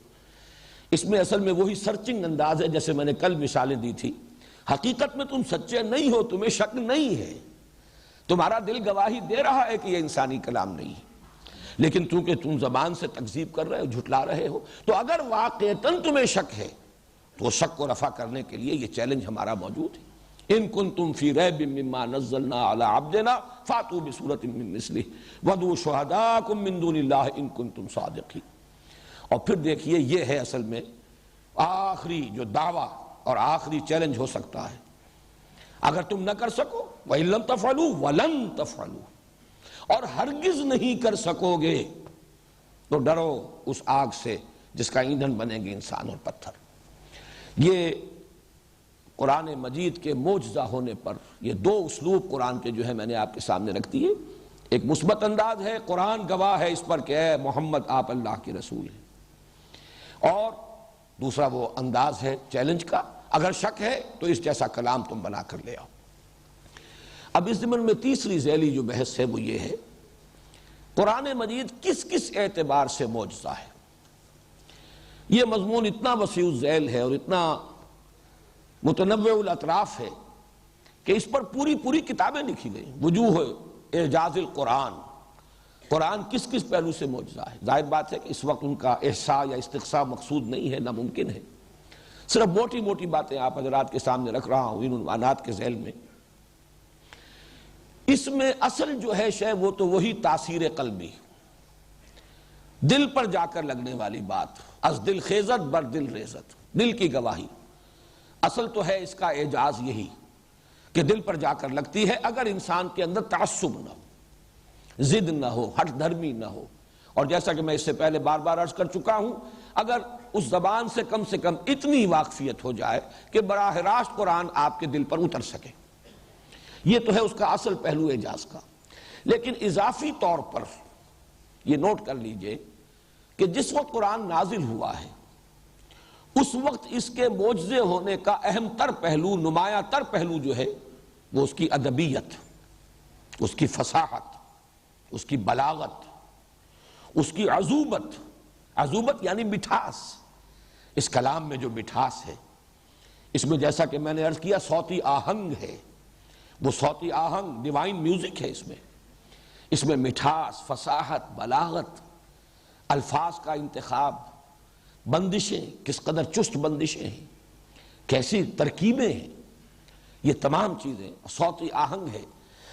S1: اس میں اصل میں وہی سرچنگ انداز ہے جیسے میں نے کل مثالیں دی تھی۔ حقیقت میں تم سچے نہیں ہو، تمہیں شک نہیں ہے، تمہارا دل گواہی دے رہا ہے کہ یہ انسانی کلام نہیں ہے، لیکن چونکہ تم زبان سے تکذیب کر رہے ہو، جھٹلا رہے ہو، تو اگر واقعتاً تمہیں شک ہے تو شک کو رفع کرنے کے لیے یہ چیلنج ہمارا موجود ہے۔ ان کنتم فی ریب مما نزلنا علی عبدنا فاتوا بسورۃ من مثلہ وادعوا شہداءکم من دون اللہ ان کنتم صادقین۔ اور پھر دیکھیے یہ ہے اصل میں آخری جو دعویٰ اور آخری چیلنج ہو سکتا ہے۔ اگر تم نہ کر سکو وَإِن لَمْ تَفْعَلُوا وَلَن تَفْعَلُوا، اور ہرگز نہیں کر سکو گے، تو ڈرو اس آگ سے جس کا ایندھن بنیں گے انسان اور پتھر۔ یہ قرآن مجید کے معجزہ ہونے پر یہ دو اسلوب قرآن کے جو ہے میں نے آپ کے سامنے رکھ دیے۔ ایک مثبت انداز ہے، قرآن گواہ ہے اس پر کہ اے محمد آپ اللہ کے رسول ہیں، اور دوسرا وہ انداز ہے چیلنج کا، اگر شک ہے تو اس جیسا کلام تم بنا کر لے آؤ۔ اب اس ضمن میں تیسری ذیلی جو بحث ہے وہ یہ ہے، قرآن مجید کس کس اعتبار سے معجزہ ہے۔ یہ مضمون اتنا وسیع الذیل ہے اور اتنا متنوع الاطراف ہے کہ اس پر پوری کتابیں لکھی گئی۔ وجوہ اعجاز القرآن، قرآن کس کس پہلو سے معجزہ ہے۔ ظاہر بات ہے کہ اس وقت ان کا احصاء یا استقصاء مقصود نہیں ہے، ناممکن ہے، صرف موٹی موٹی باتیں آپ حضرات کے سامنے رکھ رہا ہوں ان عنوانات کے ذیل میں۔ اس میں اصل جو ہے شے وہ تو وہی تاثیر قلبی، دل پر جا کر لگنے والی بات، از دل خیزت بر دل ریزت، دل کی گواہی۔ اصل تو ہے اس کا اعجاز یہی کہ دل پر جا کر لگتی ہے، اگر انسان کے اندر تعصب نہ ہو، ضد نہ ہو، ہٹ دھرمی نہ ہو، اور جیسا کہ میں اس سے پہلے بار بار عرض کر چکا ہوں، اگر اس زبان سے کم اتنی واقفیت ہو جائے کہ براہ راست قرآن آپ کے دل پر اتر سکے۔ یہ تو ہے اس کا اصل پہلو اعجاز کا۔ لیکن اضافی طور پر یہ نوٹ کر لیجئے کہ جس وقت قرآن نازل ہوا ہے اس وقت اس کے معجزے ہونے کا اہم تر پہلو، نمایاں تر پہلو جو ہے وہ اس کی ادبیت، اس کی فصاحت، اس کی بلاغت، اس کی عذوبت۔ عذوبت یعنی مٹھاس، اس کلام میں جو مٹھاس ہے، اس میں جیسا کہ میں نے عرض کیا صوتی آہنگ ہے، وہ صوتی آہنگ ڈیوائن میوزک ہے، اس میں مٹھاس، فصاحت، بلاغت، الفاظ کا انتخاب، بندشیں کس قدر چست بندشیں ہیں، کیسی ترکیبیں ہیں، یہ تمام چیزیں صوتی آہنگ ہے۔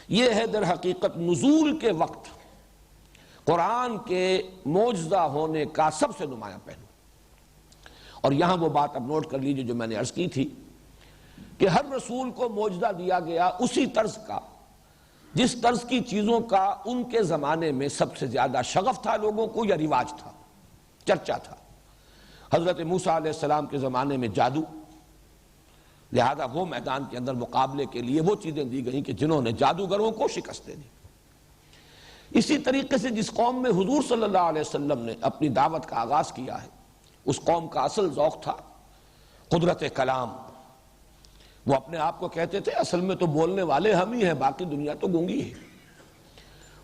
S1: یہ ہے در حقیقت نزول کے وقت قرآن کے معجزہ ہونے کا سب سے نمایاں پہلو۔ اور یہاں وہ بات اب نوٹ کر لیجیے جو میں نے عرض کی تھی کہ ہر رسول کو معجزہ دیا گیا اسی طرز کا جس طرز کی چیزوں کا ان کے زمانے میں سب سے زیادہ شغف تھا لوگوں کو، یا رواج تھا، چرچا تھا۔ حضرت موسیٰ علیہ السلام کے زمانے میں جادو، لہذا وہ میدان کے اندر مقابلے کے لیے وہ چیزیں دی گئیں کہ جنہوں نے جادوگروں کو شکستیں دی۔ اسی طریقے سے جس قوم میں حضور صلی اللہ علیہ وسلم نے اپنی دعوت کا آغاز کیا ہے، اس قوم کا اصل ذوق تھا قدرت کلام۔ وہ اپنے آپ کو کہتے تھے اصل میں تو بولنے والے ہم ہی ہیں، باقی دنیا تو گونگی ہے۔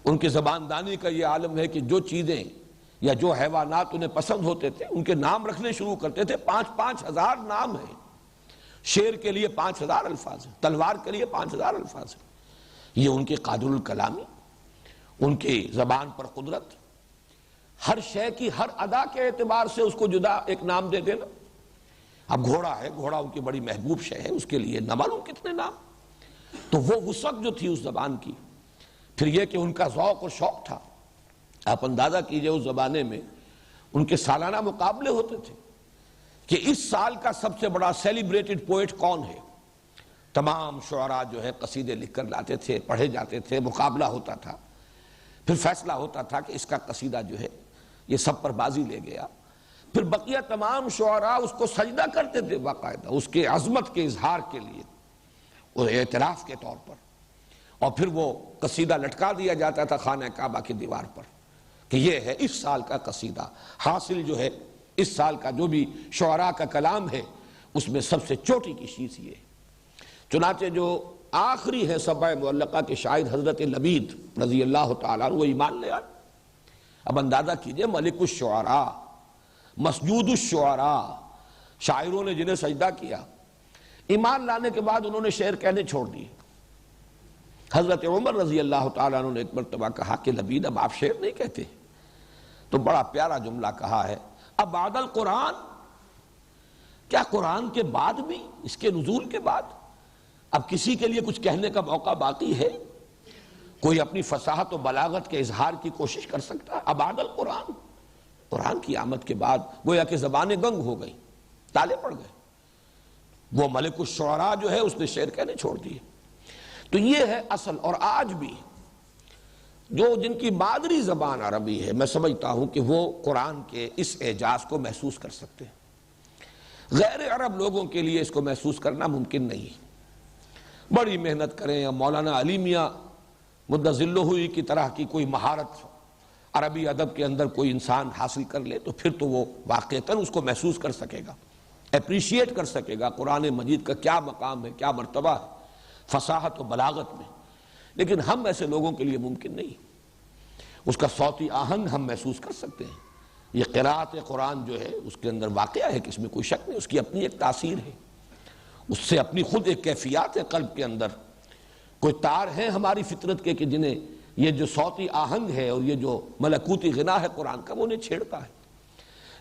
S1: ان کی زبان دانی کا یہ عالم ہے کہ جو چیزیں یا جو حیوانات انہیں پسند ہوتے تھے ان کے نام رکھنے شروع کرتے تھے۔ 5,000 نام ہیں، شیر کے لیے 5,000 الفاظ ہیں، تلوار کے لیے 5,000 الفاظ ہیں۔ یہ ان کے قادر الکلامی، ان کی زبان پر قدرت، ہر شے کی ہر ادا کے اعتبار سے اس کو جدا ایک نام دے دینا۔ اب گھوڑا ہے، گھوڑا ان کی بڑی محبوب شے ہے، اس کے لیے نہ معلوم کتنے نام۔ تو وہ وسعت جو تھی اس زبان کی، پھر یہ کہ ان کا ذوق اور شوق تھا۔ آپ اندازہ کیجئے اس زمانے میں ان کے سالانہ مقابلے ہوتے تھے کہ اس سال کا سب سے بڑا سیلیبریٹڈ پوئٹ کون ہے، تمام شعراء جو ہے قصیدے لکھ کر لاتے تھے، پڑھے جاتے تھے، مقابلہ ہوتا تھا، پھر فیصلہ ہوتا تھا کہ اس کا قصیدہ جو ہے یہ سب پر بازی لے گیا. پھر بقیہ تمام شعراء اس کو سجدہ کرتے تھے باقاعدہ اس کے عظمت کے اظہار کے لیے، وہ اعتراف کے طور پر، اور پھر وہ قصیدہ لٹکا دیا جاتا تھا خانہ کعبہ کی دیوار پر کہ یہ ہے اس سال کا قصیدہ. حاصل جو ہے اس سال کا جو بھی شعراء کا کلام ہے اس میں سب سے چوٹی کی چیز یہ ہے. چنانچہ جو آخری ہے سبع معلقہ کے شاعر حضرت لبید رضی اللہ تعالیٰ عنہ وہ ایمان لے آئے. اب اندازہ کیجئے، ملک الشعراء، مسجود الشعراء، شاعروں نے جنہیں سجدہ کیا، ایمان لانے کے بعد انہوں نے شعر کہنے چھوڑ دیے. حضرت عمر رضی اللہ تعالیٰ عنہ نے ایک مرتبہ کہا کہ لبید اب آپ شعر نہیں کہتے، تو بڑا پیارا جملہ کہا ہے، اب بعد القرآن، کیا قرآن کے بعد بھی، اس کے نزول کے بعد اب کسی کے لیے کچھ کہنے کا موقع باقی ہے؟ کوئی اپنی فصاحت و بلاغت کے اظہار کی کوشش کر سکتا ہے؟ اب بعد القرآن، قرآن کی آمد کے بعد گویا کہ زبانیں گنگ ہو گئی، تالے پڑ گئے. وہ ملک الشعراء جو ہے اس نے شعر کہنے چھوڑ دیے. تو یہ ہے اصل. اور آج بھی جو جن کی مادری زبان عربی ہے، میں سمجھتا ہوں کہ وہ قرآن کے اس اعجاز کو محسوس کر سکتے ہیں. غیر عرب لوگوں کے لیے اس کو محسوس کرنا ممکن نہیں. بڑی محنت کریں، یا مولانا علی میاں مدظلہ ہوئی کی طرح کی کوئی مہارت عربی ادب کے اندر کوئی انسان حاصل کر لے تو پھر تو وہ واقعتاً اس کو محسوس کر سکے گا، اپریشیٹ کر سکے گا قرآن مجید کا کیا مقام ہے، کیا مرتبہ ہے فصاحت و بلاغت میں. لیکن ہم ایسے لوگوں کے لیے ممکن نہیں. اس کا صوتی آہنگ ہم محسوس کر سکتے ہیں. یہ قرأت قرآن جو ہے اس کے اندر واقعہ ہے کہ اس میں کوئی شک نہیں، اس کی اپنی ایک تاثیر ہے، اس سے اپنی خود ایک کیفیات ہے قلب کے اندر. کوئی تار ہیں ہماری فطرت کے کہ جنہیں یہ جو صوتی آہنگ ہے اور یہ جو ملکوتی غنا ہے قرآن کا وہ انہیں چھیڑتا ہے.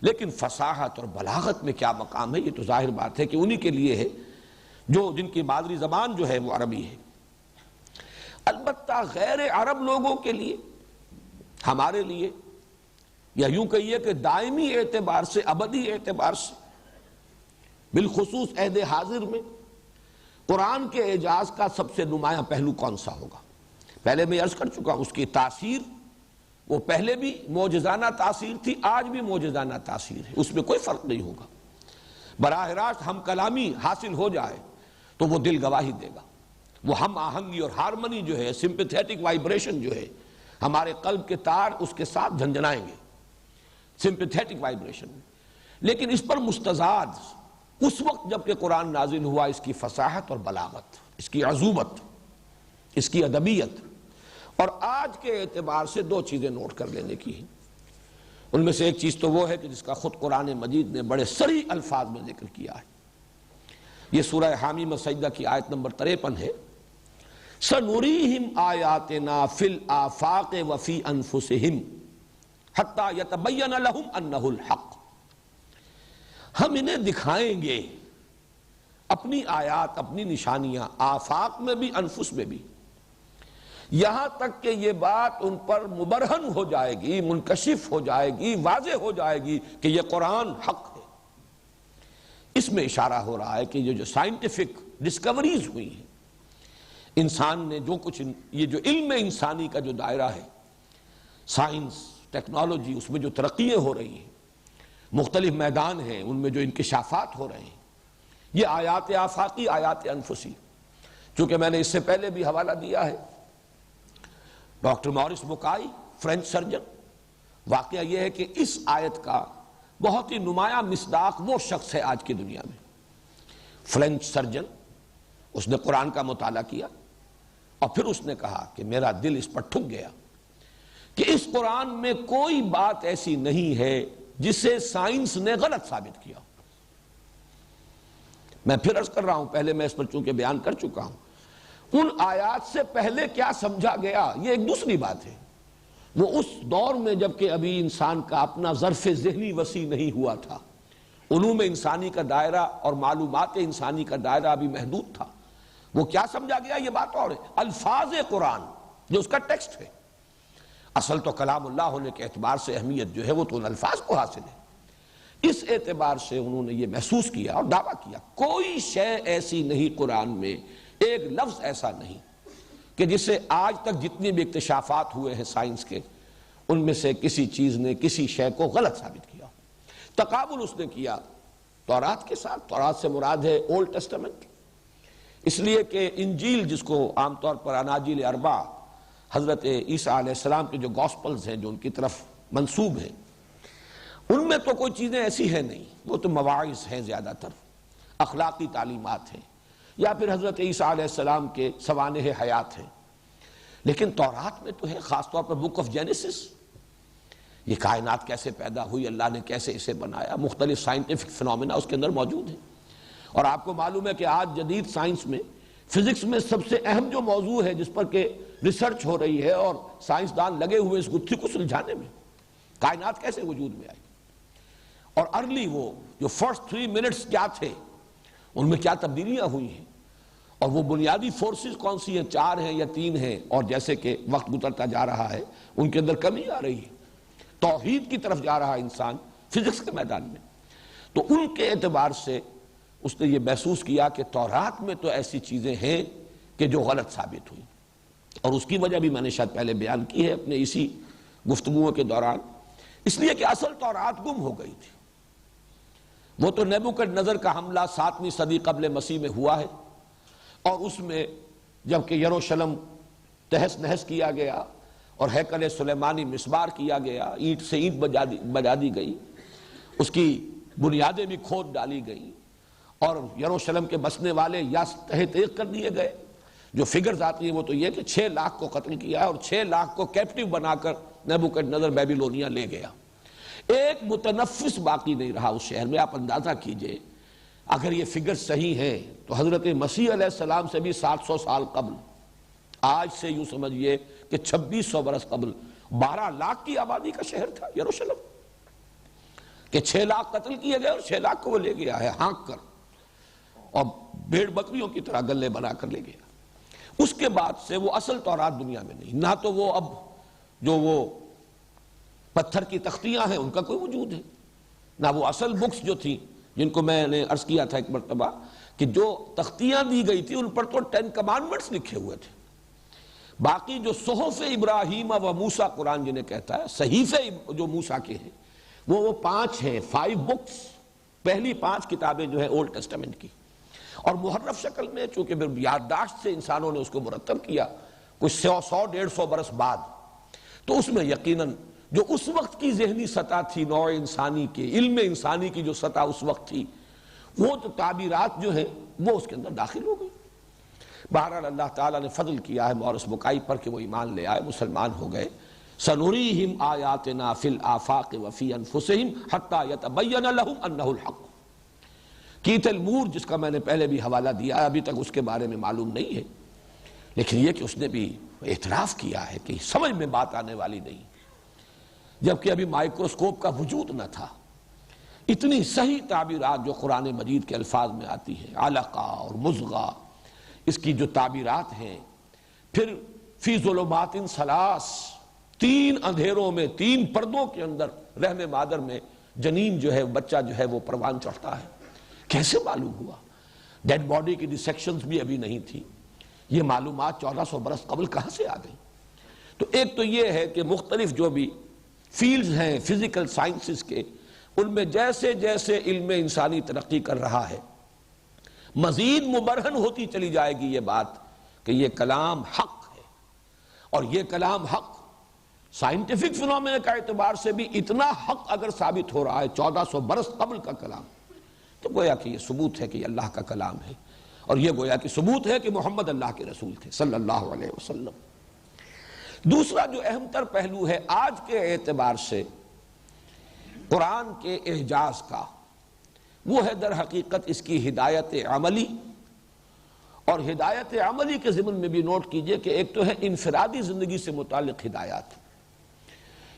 S1: لیکن فصاحت اور بلاغت میں کیا مقام ہے یہ تو ظاہر بات ہے کہ انہی کے لیے ہے جو جن کی مادری زبان جو ہے وہ عربی ہے. البتہ غیر عرب لوگوں کے لیے، ہمارے لیے، یا یوں کہیے کہ دائمی اعتبار سے، ابدی اعتبار سے، بالخصوص عہد حاضر میں قرآن کے اعجاز کا سب سے نمایاں پہلو کون سا ہوگا؟ پہلے میں عرض کر چکا ہوں اس کی تاثیر، وہ پہلے بھی معجزانہ تاثیر تھی، آج بھی معجزانہ تاثیر ہے، اس میں کوئی فرق نہیں ہوگا. براہ راست ہم کلامی حاصل ہو جائے تو وہ دل گواہی دے گا. وہ ہم آہنگی اور ہارمنی جو ہے، سمپیتھیٹک وائبریشن جو ہے، ہمارے قلب کے تار اس کے ساتھ جھنجھنائیں گے سمپیتھیٹک وائبریشن میں. لیکن اس پر مستزاد اس وقت جب کہ قرآن نازل ہوا اس کی فصاحت اور بلاغت، اس کی عذوبت، اس کی ادبیت. اور آج کے اعتبار سے دو چیزیں نوٹ کر لینے کی ہیں. ان میں سے ایک چیز تو وہ ہے کہ جس کا خود قرآن مجید نے بڑے صریح الفاظ میں ذکر کیا ہے. یہ سورہ حامیم سجدہ کی آیت نمبر 53 ہے. سَنُرِيهِمْ آیَاتِنَا فِي الْآفَاقِ وَفِي أَنفُسِهِمْ حَتَّى يَتَبَيَّنَ لَهُمْ أَنَّهُ الْحَقُّ. ہم انہیں دکھائیں گے اپنی آیات، اپنی نشانیاں، آفاق میں بھی انفس میں بھی، یہاں تک کہ یہ بات ان پر مبرہن ہو جائے گی، منکشف ہو جائے گی، واضح ہو جائے گی کہ یہ قرآن حق ہے. اس میں اشارہ ہو رہا ہے کہ یہ جو سائنٹیفک ڈسکوریز ہوئی ہیں، انسان نے جو کچھ، یہ جو علم انسانی کا جو دائرہ ہے، سائنس، ٹیکنالوجی، اس میں جو ترقیاں ہو رہی ہیں، مختلف میدان ہیں، ان میں جو انکشافات ہو رہے ہیں، یہ آیات آفاقی، آیات انفسی. چونکہ میں نے اس سے پہلے بھی حوالہ دیا ہے، ڈاکٹر مورس بکائی، فرینچ سرجن. واقعہ یہ ہے کہ اس آیت کا بہت ہی نمایاں مصداق وہ شخص ہے آج کی دنیا میں، فرینچ سرجن. اس نے قرآن کا مطالعہ کیا اور پھر اس نے کہا کہ میرا دل اس پر ٹھک گیا کہ اس قرآن میں کوئی بات ایسی نہیں ہے جسے سائنس نے غلط ثابت کیا. میں پھر عرض کر رہا ہوں، پہلے میں اس پر چونکہ بیان کر چکا ہوں، ان آیات سے پہلے کیا سمجھا گیا یہ ایک دوسری بات ہے. وہ اس دور میں جب کہ ابھی انسان کا اپنا ظرف ذہنی وسیع نہیں ہوا تھا، علوم انسانی کا دائرہ اور معلومات انسانی کا دائرہ ابھی محدود تھا. وہ کیا سمجھا گیا یہ بات اور ہے. الفاظ قرآن جو اس کا ٹیکسٹ ہے، اصل تو کلام اللہ ہونے کے اعتبار سے اہمیت جو ہے وہ تو ان الفاظ کو حاصل ہے. اس اعتبار سے انہوں نے یہ محسوس کیا اور دعویٰ کیا کوئی شے ایسی نہیں قرآن میں ایک لفظ ایسا نہیں کہ جسے آج تک جتنے بھی اکتشافات ہوئے ہیں سائنس کے، ان میں سے کسی چیز نے کسی شے کو غلط ثابت کیا۔ تقابل اس نے کیا تورات کے ساتھ۔ تورات سے مراد ہے اولڈ ٹیسٹمنٹ، اس لیے کہ انجیل جس کو عام طور پر اناجیل اربع حضرت عیسیٰ علیہ السلام کے جو گاسپلز ہیں جو ان کی طرف منسوب ہیں، ان میں تو کوئی چیزیں ایسی ہیں نہیں، وہ تو مواعظ ہیں، زیادہ تر اخلاقی تعلیمات ہیں، یا پھر حضرت عیسیٰ علیہ السلام کے سوانح حیات ہیں۔ لیکن تورات میں تو ہے، خاص طور پر بک آف جینیسس، یہ کائنات کیسے پیدا ہوئی، اللہ نے کیسے اسے بنایا، مختلف سائنٹیفک فنومینا اس کے اندر موجود ہیں۔ اور آپ کو معلوم ہے کہ آج جدید سائنس میں، فزکس میں سب سے اہم جو موضوع ہے جس پر کہ ریسرچ ہو رہی ہے اور سائنسدان لگے ہوئے اس گتھی کو سلجھانے میں، کائنات کیسے وجود میں آئی، اور ارلی وہ جو فرسٹ 3 منٹس کیا تھے، ان میں کیا تبدیلیاں ہوئی ہیں، اور وہ بنیادی فورسز کون سی ہیں، 4 ہیں یا 3 ہیں، اور جیسے کہ وقت گزرتا جا رہا ہے ان کے اندر کمی آ رہی ہے، توحید کی طرف جا رہا انسان فزکس کے میدان میں۔ تو ان کے اعتبار سے اس نے یہ محسوس کیا کہ تورات میں تو ایسی چیزیں ہیں کہ جو غلط ثابت ہوئی، اور اس کی وجہ بھی میں نے شاید پہلے بیان کی ہے اپنے اسی گفتگوؤں کے دوران، اس لیے کہ اصل تورات گم ہو گئی تھی۔ وہ تو نیبوکڈنضر کا حملہ 7ویں صدی قبل مسیح میں ہوا ہے، اور اس میں جب کہ یروشلم تہس نہس کیا گیا اور ہیکل سلیمانی مسمار کیا گیا، اینٹ سے اینٹ بجا دی گئی، اس کی بنیادیں بھی کھود ڈالی گئیں، اور یروشلم کے بسنے والے یا تہہ تیغ کر دیے گئے۔ جو فگرز آتی ہیں وہ تو یہ کہ 6 لاکھ کو قتل کیا ہے، اور 6 لاکھ کو کیپٹیو بنا کر نیبوکڈنضر بیبیلونیا لے گیا۔ ایک متنفس باقی نہیں رہا اس شہر میں۔ آپ اندازہ کیجئے اگر یہ فگر صحیح ہے تو حضرت مسیح علیہ السلام سے بھی 700 سال قبل، آج سے یوں سمجھئے کہ 2600 برس قبل، 12 لاکھ کی آبادی کا شہر تھا یروشلم، کہ 6 لاکھ قتل کیے گئے اور 6 لاکھ کو وہ لے گیا ہے ہانک کر، اور بھیڑ بکریوں کی طرح گلے بنا کر لے گیا۔ اس کے بعد سے وہ اصل تورات دنیا میں نہیں، نہ تو وہ اب جو وہ پتھر کی تختیاں ہیں ان کا کوئی وجود ہے، نہ وہ اصل بکس جو تھیں جن کو میں نے عرض کیا تھا ایک مرتبہ کہ جو تختیاں دی گئی تھی ان پر تو 10 کمانڈمنٹس لکھے ہوئے تھے۔ باقی جو صحف ابراہیم و موسیٰ قرآن جنہیں کہتا ہے، صحیفے جو موسیٰ کے ہیں وہ 5 ہیں، 5 بکس، پہلی 5 کتابیں جو ہیں اولڈ ٹیسٹمنٹ کی، اور محرف شکل میں، چونکہ پھر یادداشت سے انسانوں نے اس کو مرتب کیا کچھ 100-150 برس بعد، تو اس میں یقیناً جو اس وقت کی ذہنی سطح تھی نوع انسانی کے، علم انسانی کی جو سطح اس وقت تھی، وہ تو تعبیرات جو ہیں وہ اس کے اندر داخل ہو گئی۔ بہرحال اللہ تعالیٰ نے فضل کیا ہے مورث بکائی پر کہ وہ ایمان لے آئے، مسلمان ہو گئے۔ سنریہم آیاتنا فی الآفاق وفی انفسہم حتی یتبین لہم انہ الحق۔ کیت المور جس کا میں نے پہلے بھی حوالہ دیا، ابھی تک اس کے بارے میں معلوم نہیں ہے، لیکن یہ کہ اس نے بھی اعتراف کیا ہے کہ سمجھ میں بات آنے والی نہیں، جبکہ ابھی مائکروسکوپ کا وجود نہ تھا۔ اتنی صحیح تعبیرات جو قرآن مجید کے الفاظ میں آتی ہیں، علقہ اور مضغہ، اس کی جو تعبیرات ہیں، پھر فی ظلمات ثلاث، 3 اندھیروں میں، 3 پردوں کے اندر رحم مادر میں جنین جو ہے، بچہ جو ہے وہ پروان چڑھتا ہے۔ کیسے معلوم ہوا؟ ڈیڈ باڈی کی ڈسیکشنز بھی ابھی نہیں تھی، یہ معلومات 1400 برس قبل کہاں سے آ گئی؟ تو ایک تو یہ ہے کہ مختلف جو بھی فیلڈز ہیں فزیکل سائنسز کے، ان میں جیسے جیسے علم انسانی ترقی کر رہا ہے، مزید مبرہن ہوتی چلی جائے گی یہ بات کہ یہ کلام حق ہے، اور یہ کلام حق سائنٹیفک فنومینا کا اعتبار سے بھی اتنا حق اگر ثابت ہو رہا ہے 1400 برس قبل کا کلام، تو گویا کہ یہ ثبوت ہے کہ یہ اللہ کا کلام ہے، اور یہ گویا کہ ثبوت ہے کہ محمد اللہ کے رسول تھے صلی اللہ علیہ وسلم۔ دوسرا جو اہم تر پہلو ہے آج کے اعتبار سے قرآن کے اعجاز کا، وہ ہے در حقیقت اس کی ہدایت عملی، اور ہدایت عملی کے ضمن میں بھی نوٹ کیجئے کہ ایک تو ہے انفرادی زندگی سے متعلق ہدایات،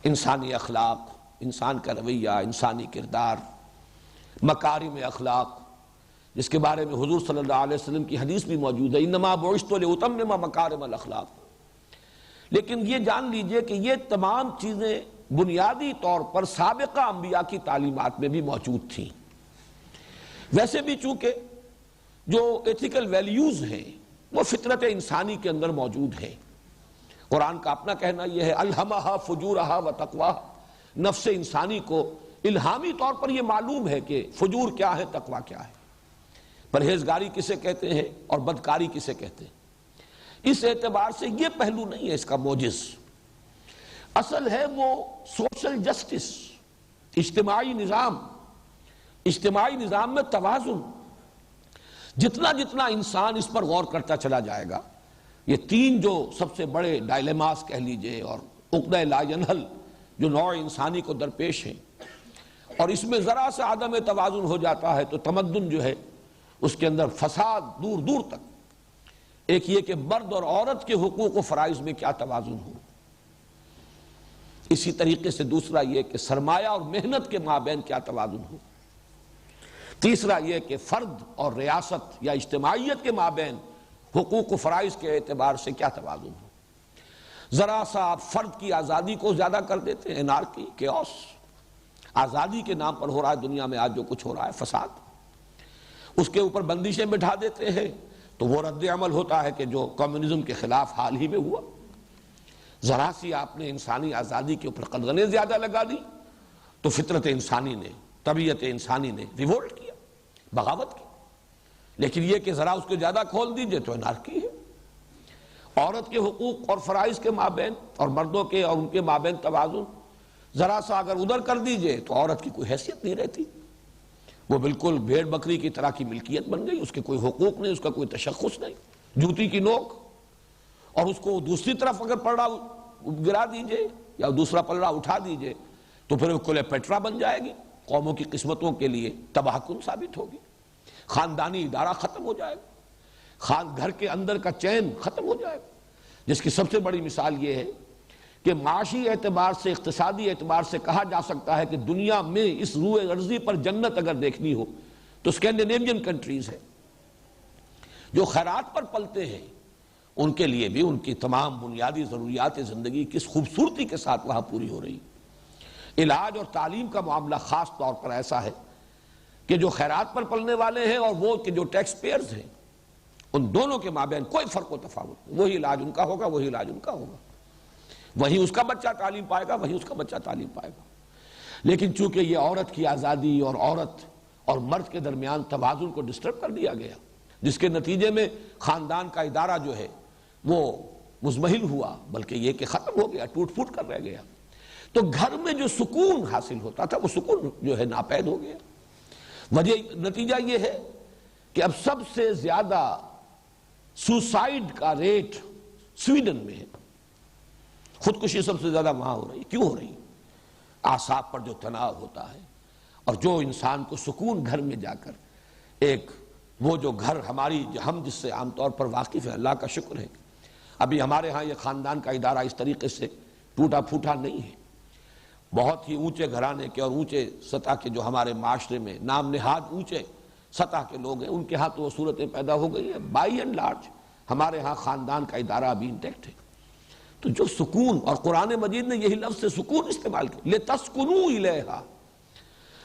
S1: انسانی اخلاق، انسان کا رویہ، انسانی کردار، مکارم اخلاق، جس کے بارے میں حضور صلی اللہ علیہ وسلم کی حدیث بھی موجود ہے، انما بعثت لأتمم مکارم الاخلاق۔ لیکن یہ جان لیجئے کہ یہ تمام چیزیں بنیادی طور پر سابقہ انبیاء کی تعلیمات میں بھی موجود تھیں۔ ویسے بھی چونکہ جو ایتھیکل ویلیوز ہیں وہ فطرت انسانی کے اندر موجود ہے۔ قرآن کا اپنا کہنا یہ ہے الہمہا فجورہا و تقواہا، نفس انسانی کو الہامی طور پر یہ معلوم ہے کہ فجور کیا ہے، تقوی کیا ہے، پرہیزگاری کسے کہتے ہیں اور بدکاری کسے کہتے ہیں۔ اس اعتبار سے یہ پہلو نہیں ہے اس کا موجز، اصل ہے وہ سوشل جسٹس، اجتماعی نظام میں توازن۔ جتنا جتنا انسان اس پر غور کرتا چلا جائے گا، یہ تین جو سب سے بڑے ڈائلیماس کہہ لیجئے اور عقدہ لا ینحل جو نوع انسانی کو درپیش ہیں، اور اس میں ذرا سا عدم توازن ہو جاتا ہے تو تمدن جو ہے اس کے اندر فساد دور دور تک۔ ایک یہ کہ مرد اور عورت کے حقوق و فرائض میں کیا توازن ہو، اسی طریقے سے دوسرا یہ کہ سرمایہ اور محنت کے مابین کیا توازن ہو، تیسرا یہ کہ فرد اور ریاست یا اجتماعیت کے مابین حقوق و فرائض کے اعتبار سے کیا توازن ہو۔ ذرا سا آپ فرد کی آزادی کو زیادہ کر دیتے ہیں، انارکی، کیوس، آزادی کے نام پر ہو رہا ہے دنیا میں آج جو کچھ ہو رہا ہے، فساد، اس کے اوپر بندشیں بٹھا دیتے ہیں تو وہ رد عمل ہوتا ہے کہ جو کمیونزم کے خلاف حال ہی میں ہوا۔ ذرا سی آپ نے انسانی آزادی کے اوپر قدغنیں زیادہ لگا دی تو فطرت انسانی نے، طبیعت انسانی نے ریوولٹ کیا، بغاوت کی۔ لیکن یہ کہ ذرا اس کو زیادہ کھول دیجئے تو انارکی ہے۔ عورت کے حقوق اور فرائض کے مابین اور مردوں کے اور ان کے مابین توازن ذرا سا اگر ادھر کر دیجئے تو عورت کی کوئی حیثیت نہیں رہتی، وہ بالکل بھیڑ بکری کی طرح کی ملکیت بن گئی، اس کے کوئی حقوق نہیں، اس کا کوئی تشخص نہیں، جوتی کی نوک۔ اور اس کو دوسری طرف اگر پلڑا گرا دیجئے یا دوسرا پلڑا اٹھا دیجئے تو پھر وہ کلیوپیٹرا بن جائے گی، قوموں کی قسمتوں کے لیے تباہ کن ثابت ہوگی، خاندانی ادارہ ختم ہو جائے گا، گھر کے اندر کا چین ختم ہو جائے گا، جس کی سب سے بڑی مثال یہ ہے کہ معاشی اعتبار سے، اقتصادی اعتبار سے کہا جا سکتا ہے کہ دنیا میں اس روئے ارضی پر جنت اگر دیکھنی ہو تو اسکینڈینیوین کنٹریز ہے، جو خیرات پر پلتے ہیں ان کے لیے بھی ان کی تمام بنیادی ضروریات زندگی کس خوبصورتی کے ساتھ وہاں پوری ہو رہی۔ علاج اور تعلیم کا معاملہ خاص طور پر ایسا ہے کہ جو خیرات پر پلنے والے ہیں اور وہ کہ جو ٹیکس پیئرز ہیں، ان دونوں کے مابین کوئی فرق و تفاوت نہیں، وہی علاج ان کا ہوگا، وہی علاج ان کا ہوگا، وہی اس کا بچہ تعلیم پائے گا، وہی اس کا بچہ تعلیم پائے گا۔ لیکن چونکہ یہ عورت کی آزادی اور عورت اور مرد کے درمیان توازن کو ڈسٹرب کر دیا گیا، جس کے نتیجے میں خاندان کا ادارہ جو ہے وہ مزمحل ہوا، بلکہ یہ کہ ختم ہو گیا، ٹوٹ پھوٹ کر رہ گیا، تو گھر میں جو سکون حاصل ہوتا تھا وہ سکون جو ہے ناپید ہو گیا۔ وجہ نتیجہ یہ ہے کہ اب سب سے زیادہ سوسائیڈ کا ریٹ سویڈن میں ہے، خودکشی سب سے زیادہ وہاں ہو رہی ہے۔ کیوں ہو رہی ہے؟ اعصاب پر جو تناؤ ہوتا ہے، اور جو انسان کو سکون گھر میں جا کر ایک وہ جو گھر ہماری ہم جس سے عام طور پر واقف ہیں، اللہ کا شکر ہے ابھی ہمارے ہاں یہ خاندان کا ادارہ اس طریقے سے ٹوٹا پھوٹا نہیں ہے۔ بہت ہی اونچے گھرانے کے اور اونچے سطح کے جو ہمارے معاشرے میں نام نہاد اونچے سطح کے لوگ ہیں، ان کے ہاں تو وہ صورتیں پیدا ہو گئی ہیں۔ بائی اینڈ لارج ہمارے ہاں خاندان کا ادارہ ابھی انٹیکٹ ہے۔ تو جو سکون، اور قرآن مجید نے یہی لفظ سے سکون استعمال کیا، لِتَسْكُنُوا إِلَيْهَا،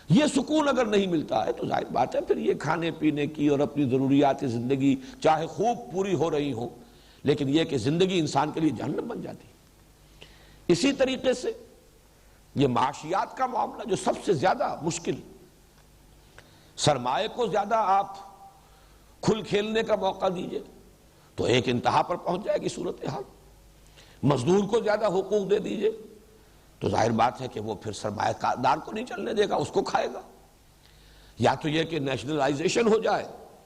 S1: یہ سکون اگر نہیں ملتا ہے تو ظاہر بات ہے پھر یہ کھانے پینے کی اور اپنی ضروریات زندگی چاہے خوب پوری ہو رہی ہوں، لیکن یہ کہ زندگی انسان کے لیے جہنم بن جاتی ہے۔ اسی طریقے سے یہ معاشیات کا معاملہ جو سب سے زیادہ مشکل، سرمایہ کو زیادہ آپ کھل کھیلنے کا موقع دیجئے تو ایک انتہا پر پہنچ جائے گی صورتحال، مزدور کو زیادہ حقوق دے دیجئے تو ظاہر بات ہے کہ وہ پھر سرمایہ دار کو نہیں چلنے دے گا، اس کو کھائے گا۔ یا تو یہ کہ نیشنلائزیشن ہو جائے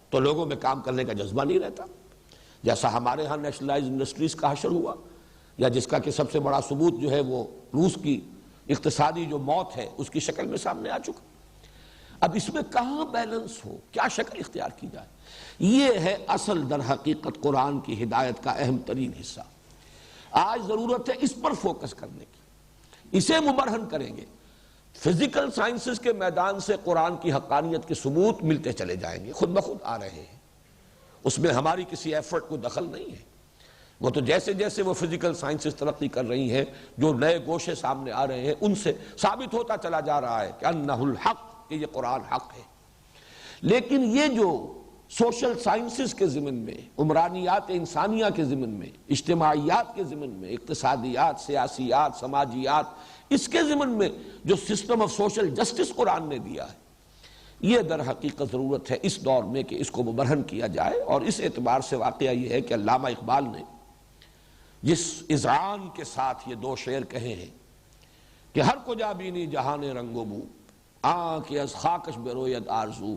S1: تو لوگوں میں کام کرنے کا جذبہ نہیں رہتا، جیسا ہمارے ہاں نیشنلائز انڈسٹریز کا حشر ہوا، یا جس کا کہ سب سے بڑا ثبوت جو ہے وہ روس کی اقتصادی جو موت ہے اس کی شکل میں سامنے آ چکا۔ اب اس میں کہاں بیلنس ہو، کیا شکل اختیار کی جائے، یہ ہے اصل در حقیقت قرآن کی ہدایت کا اہم ترین حصہ۔ آج ضرورت ہے اس پر فوکس کرنے کی، اسے مبرہن کریں گے، فزیکل سائنسز کے میدان سے قرآن کی حقانیت کے ثبوت ملتے چلے جائیں گے، خود بخود آ رہے ہیں، اس میں ہماری کسی ایفرٹ کو دخل نہیں ہے۔ وہ تو جیسے جیسے وہ فزیکل سائنسز ترقی کر رہی ہیں، جو نئے گوشے سامنے آ رہے ہیں، ان سے ثابت ہوتا چلا جا رہا ہے کہ انہ الحق، کہ یہ قرآن حق ہے۔ لیکن یہ جو سوشل سائنسز کے ضمن میں، عمرانیات انسانیہ کے ضمن میں، اجتماعیات کے ضمن میں، اقتصادیات، سیاسیات، سماجیات، اس کے ضمن میں جو سسٹم آف سوشل جسٹس قرآن نے دیا ہے، یہ در حقیقت ضرورت ہے اس دور میں کہ اس کو مبرہن کیا جائے۔ اور اس اعتبار سے واقعہ یہ ہے کہ علامہ اقبال نے جس اذعان کے ساتھ یہ دو شعر کہے ہیں کہ ہر کجا بینی جہان رنگ و بو، آنکھ از خاکش بروید آرزو،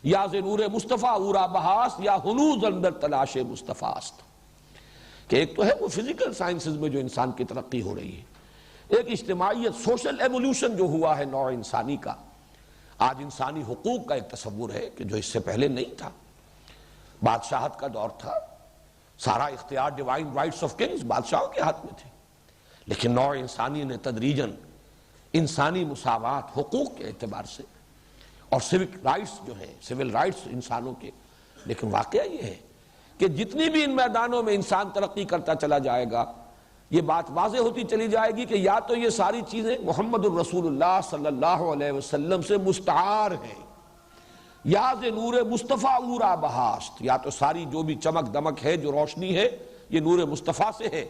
S1: یا ز نور مصطفیٰ اورا بہاست، یا ہنوز اندر تلاش مصطفیٰ است۔ کہ ایک تو ہے وہ فزیکل سائنسز میں جو انسان کی ترقی ہو رہی ہے، ایک اجتماعیت، سوشل ایولیوشن جو ہوا ہے نوع انسانی کا۔ آج انسانی حقوق کا ایک تصور ہے کہ جو اس سے پہلے نہیں تھا۔ بادشاہت کا دور تھا، سارا اختیار ڈیوائن رائٹس آف کنگز بادشاہوں کے ہاتھ میں تھے، لیکن نوع انسانی نے تدریجاً انسانی مساوات، حقوق کے اعتبار سے اور سیوک رائٹس جو ہیں، سول رائٹس انسانوں کے، لیکن واقعہ یہ ہے کہ جتنی بھی ان میدانوں میں انسان ترقی کرتا چلا جائے گا، یہ بات واضح ہوتی چلی جائے گی کہ یا تو یہ ساری چیزیں محمد الرسول اللہ صلی اللہ علیہ وسلم سے مستعار ہیں، یا ز نور مصطفیٰ اورا بہاست، یا تو ساری جو بھی چمک دمک ہے، جو روشنی ہے، یہ نور مصطفیٰ سے ہے،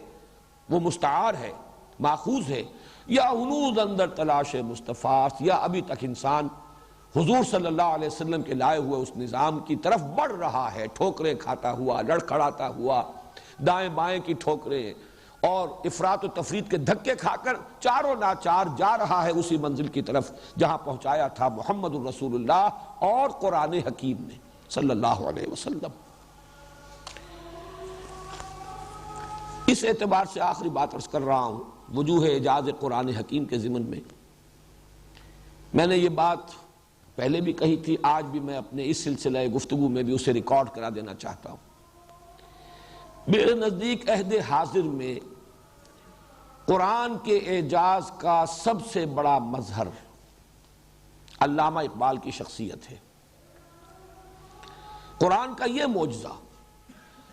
S1: وہ مستعار ہے، ماخوذ ہے، یا ہنوز اندر تلاش مصطفیٰ، یا ابھی تک انسان حضور صلی اللہ علیہ وسلم کے لائے ہوئے اس نظام کی طرف بڑھ رہا ہے، ٹھوکریں کھاتا ہوا، لڑکھڑاتا ہوا، دائیں بائیں کی ٹھوکریں اور افراط و تفریط کے دھکے کھا کر چاروں ناچار جا رہا ہے اسی منزل کی طرف جہاں پہنچایا تھا محمد الرسول اللہ اور قرآن حکیم نے صلی اللہ علیہ وسلم۔ اس اعتبار سے آخری بات عرض کر رہا ہوں وجوہ اعجاز قرآن حکیم کے ضمن میں۔ میں نے یہ بات پہلے بھی کہی تھی، آج بھی میں اپنے اس سلسلہ گفتگو میں بھی اسے ریکارڈ کرا دینا چاہتا ہوں۔ میرے نزدیک عہد حاضر میں قرآن کے اعجاز کا سب سے بڑا مظہر علامہ اقبال کی شخصیت ہے۔ قرآن کا یہ معجزہ،